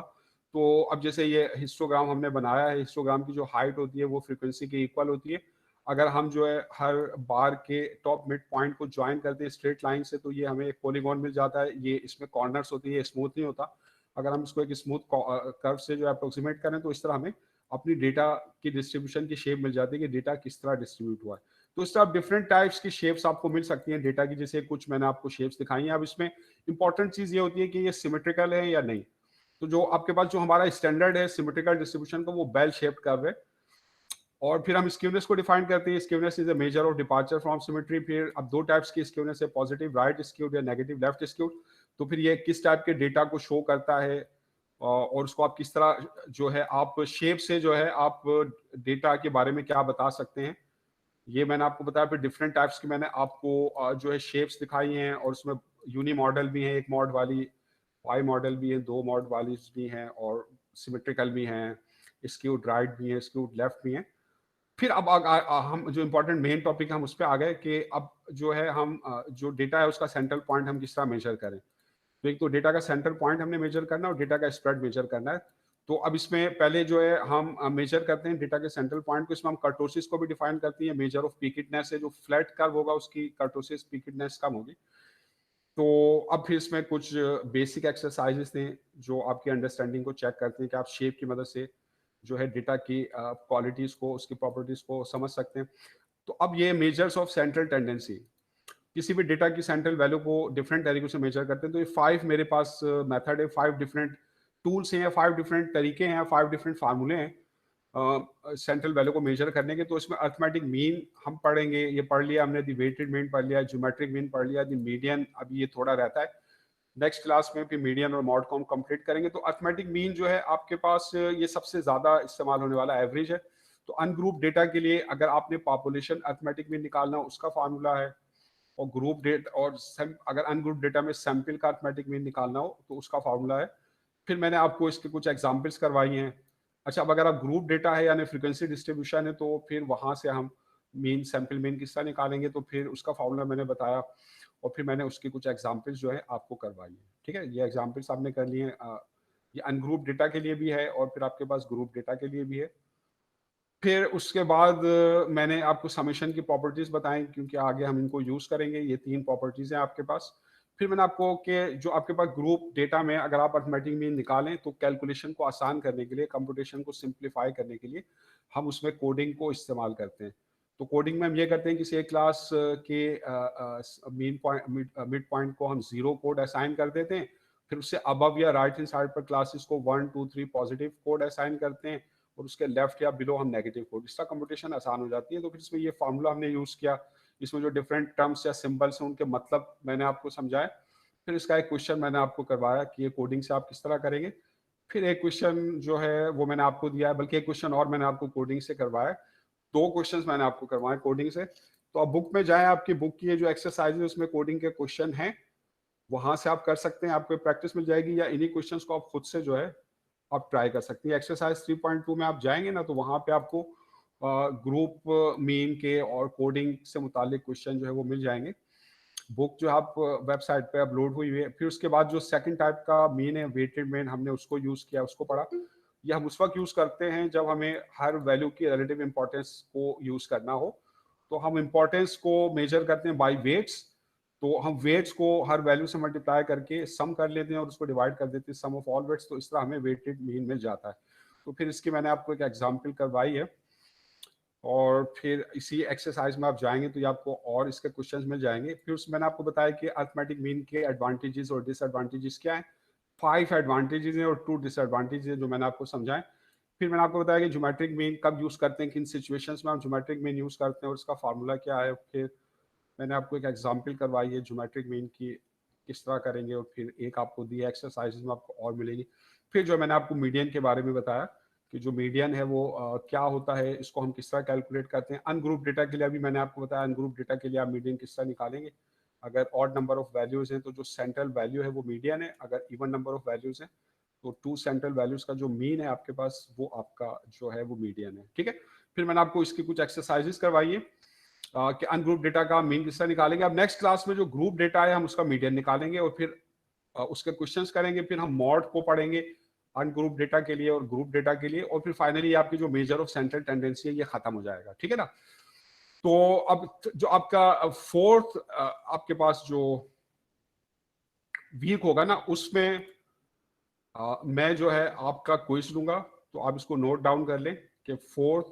तो अब जैसे ये हिस्टोग्राम हमने बनाया है, हिस्टोग्राम की जो हाइट होती है वो फ्रीक्वेंसी के इक्वल होती है। अगर हम जो है हर बार के टॉप मिड पॉइंट को ज्वाइन करते हैं स्ट्रेट लाइन से, तो ये हमें एक पॉलीगॉन मिल जाता है। ये इसमें कॉर्नर्स होती है, स्मूथ नहीं होता। अगर हम इसको एक स्मूथ कर्व से जो अप्रोक्सीमेट करें तो इस तरह हमें अपनी डेटा की डिस्ट्रीब्यूशन की शेप मिल जाती है कि डेटा किस तरह डिस्ट्रीब्यूट हुआ है। तो इस तरह डिफरेंट टाइप्स की शेप्स आपको मिल सकती हैं डेटा की, जैसे कुछ मैंने आपको शेप्स दिखाई हैं। अब इसमें इंपॉर्टेंट चीज़ ये होती है कि ये सिमेट्रिकल है या नहीं। तो जो आपके पास जो हमारा स्टैंडर्ड है सिमेट्रिकल डिस्ट्रीब्यूशन का, वो बेल शेप्ड कर्व है। और फिर हम स्क्यूनेस को डिफाइन करते हैं। Skewness is a measure of departure from symmetry. फिर अब दो टाइप्स की स्क्यूनेस है, पॉजिटिव राइट स्क्यूड या नेगेटिव लेफ्ट स्क्यूड। तो फिर ये किस टाइप के डेटा को शो करता है और उसको आप किस तरह जो है आप शेप से जो है आप डेटा के बारे में क्या बता सकते हैं, ये मैंने आपको बताया। फिर डिफरेंट टाइप्स की मैंने आपको जो है शेप्स दिखाई हैं, और उसमें यूनी मॉडल भी है, एक मॉड वाली, पाई मॉडल भी है, दो मॉड वाली भी हैं, और सिमेट्रिकल भी हैं, स्क्यूड राइट भी है, स्क्यूड लेफ्ट भी हैं। फिर अब हम जो इम्पोर्टेंट मेन टॉपिक हम उस पर आ गए कि अब जो है हम जो डेटा है उसका सेंट्रल पॉइंट हम किस तरह मेजर करें। तो एक तो डेटा का सेंट्रल पॉइंट हमने मेजर करना है और डेटा का स्प्रेड मेजर करना है। तो अब इसमें पहले जो है हम मेजर करते हैं डेटा के सेंट्रल पॉइंट को। इसमें हम कर्टोसिस को भी डिफाइन करते हैं। मेजर ऑफ पीकेडनेस है, जो फ्लैट कर्व होगा उसकी कर्टोसिस पीकेडनेस कम होगी। तो अब फिर इसमें कुछ बेसिक एक्सरसाइजेस थे जो आपकी अंडरस्टैंडिंग को चेक करते हैं कि आप शेप की मदद से जो है डेटा की क्वालिटीज को, उसकी प्रॉपर्टीज को समझ सकते हैं। तो अब ये मेजर्स ऑफ सेंट्रल टेंडेंसी, किसी भी डेटा की सेंट्रल वैल्यू को डिफरेंट तरीकों से मेजर करते हैं। तो ये 5 मेरे पास मेथड है, 5 डिफरेंट टूल्स हैं, 5 डिफरेंट तरीके हैं, 5 डिफरेंट फार्मूले हैं सेंट्रल वैल्यू को मेजर करने के। तो इसमें अर्थमेटिक मीन हम पढ़ेंगे, ये पढ़ लिया हमने, दी वेटेड मीन पढ़ लिया, ज्योमेट्रिक मीन पढ़ लिया, दी मीडियन अभी ये थोड़ा रहता है, नेक्स्ट क्लास में फिर मीडियन और मॉड को हम कंप्लीट करेंगे। तो अर्थमेटिक मीन जो है आपके पास ये सबसे ज्यादा इस्तेमाल होने वाला एवरेज है। तो अनग्रुप डेटा के लिए अगर आपने पॉपुलेशन अर्थमेटिक मीन निकालना हो उसका फार्मूला है, और ग्रुप डेटा और अगर अनग्रुप डेटा में सैंपल का अर्थमेटिक मीन निकालना हो तो उसका फार्मूला है। फिर मैंने आपको इसके कुछ एग्जांपल्स करवाई हैं। अच्छा, अब अगर आप ग्रुप डेटा है यानी फ्रीक्वेंसी डिस्ट्रीब्यूशन है, तो फिर वहां से हम मीन सैंपल मीन किस तरह निकालेंगे, तो फिर उसका फार्मूला मैंने बताया, और फिर मैंने उसकी कुछ एग्जांपल्स जो है आपको करवाई है। ठीक है, ये एग्जांपल्स आपने कर लिए। ये अनग्रुप डेटा के लिए भी है और फिर आपके पास ग्रुप डेटा के लिए भी है। फिर उसके बाद मैंने आपको समेशन की प्रॉपर्टीज बताएं, क्योंकि आगे हम इनको यूज करेंगे। ये 3 प्रॉपर्टीज हैं आपके पास। फिर मैंने आपको कि जो आपके पास ग्रुप डेटा में अगर आप अर्थमेटिक मीन निकालें तो कैलकुलेशन को आसान करने के लिए, कंप्यूटेशन को सिंप्लीफाई करने के लिए हम उसमें कोडिंग को इस्तेमाल करते हैं। तो कोडिंग में हम ये करते हैं किसी एक क्लास के मिड पॉइंट को हम 0 कोड असाइन कर देते हैं। फिर उससे अबव या राइट हैंड साइड पर क्लासेस को 1 2 3 पॉजिटिव कोड असाइन करते हैं, और उसके लेफ्ट या बिलो हम नेगेटिव कोड। इसका कंप्यूटेशन आसान हो जाती है। तो फिर इसमें ये फार्मूला हमने यूज किया, इसमें जो डिफरेंट टर्म्स या सिंबल्स हैं उनके मतलब मैंने आपको समझाया। फिर इसका एक क्वेश्चन मैंने आपको करवाया कि ये कोडिंग से आप किस तरह करेंगे। फिर एक क्वेश्चन जो है वो मैंने आपको दिया है, बल्कि एक क्वेश्चन और मैंने आपको कोडिंग से करवाया। 2 क्वेश्चंस मैंने आपको करवाए कोडिंग से। तो अब बुक में जाएं, आपकी बुक की जो एक्सरसाइज है उसमें कोडिंग के क्वेश्चन हैं, वहां से आप कर सकते हैं, आपको प्रैक्टिस मिल जाएगी, या इन्हीं क्वेश्चंस को आप खुद से जो है आप ट्राई कर सकते हैं। एक्सरसाइज 3.2 में आप जाएंगे ना, तो वहां पे आपको ग्रुप मीन के और कोडिंग से मुतालिक क्वेश्चन जो है वो मिल जाएंगे। बुक जो आप वेबसाइट पे अपलोड हुई है। फिर उसके बाद जो सेकंड टाइप का मीन है, वेटेड मीन, हमने उसको यूज किया, उसको पढ़ा। ये हम उस वक्त यूज करते हैं जब हमें हर वैल्यू की रिलेटिव इंपॉर्टेंस को यूज करना हो। तो हम इंपॉर्टेंस को मेजर करते हैं बाय वेट्स। तो हम वेट्स को हर वैल्यू से मल्टीप्लाई करके सम कर लेते हैं और उसको डिवाइड कर देते हैं सम ऑफ ऑल वेट्स। तो इस तरह हमें वेटेड मीन मिल जाता है। तो फिर इसकी मैंने आपको एक एग्जांपल करवाई है, और फिर इसी एक्सरसाइज में आप जाएंगे तो ये आपको और इसके क्वेश्चंस मिल जाएंगे। फिर उसमें मैंने आपको बताया कि अर्थमेटिक मीन के एडवांटेजेस और डिसएडवांटेजेस क्या हैं। 5 एडवांटेजेस हैं और 2 डिसएडवांटेजेस हैं जो मैंने आपको समझाएं। फिर मैंने आपको बताया कि ज्योमेट्रिक मीन कब यूज करते हैं, किन सिचुएशंस में हम ज्योमेट्रिक मीन यूज करते हैं और इसका फार्मूला क्या है। फिर मैंने आपको एक एग्जाम्पल करवाई है ज्योमेट्रिक मीन की किस तरह करेंगे, और फिर एक आपको दी एक्सरसाइज में आपको और मिलेगी। फिर जो मैंने आपको मीडियन के बारे में बताया कि जो मीडियन है वो क्या होता है, इसको हम किस तरह कैलकुलेट करते हैं। अनग्रुप डेटा के लिए अभी मैंने आपको बताया, अनग्रुप डेटा के लिए आप मीडियन किस तरह निकालेंगे। अगर ऑड नंबर ऑफ वैल्यूज हैं तो जो सेंट्रल वैल्यू है वो मीडियन है, अगर इवन नंबर ऑफ वैल्यूज हैं तो 2 सेंट्रल वैल्यूज का जो मीन है आपके पास वो आपका जो है वो मीडियन है। ठीक है, फिर मैंने आपको इसकी कुछ एक्सरसाइजेस करवाई है कि अनग्रुप डेटा का मीन किस तरह निकालेंगे। अब नेक्स्ट क्लास में जो ग्रुप डेटा है हम उसका मीडियन निकालेंगे और फिर उसके क्वेश्चंस करेंगे। फिर हम मॉड को पढ़ेंगे अनग्रुप डेटा के लिए और ग्रुप डेटा के लिए, और फिर फाइनली आपकी जो मेजर ऑफ सेंट्रल टेंडेंसी है ये खत्म हो जाएगा। ठीक है ना। तो अब जो आपका फोर्थ आपके पास जो वीक होगा ना, उसमें मैं जो है आपका क्विज लूंगा तो आप इसको नोट डाउन कर लें कि 4th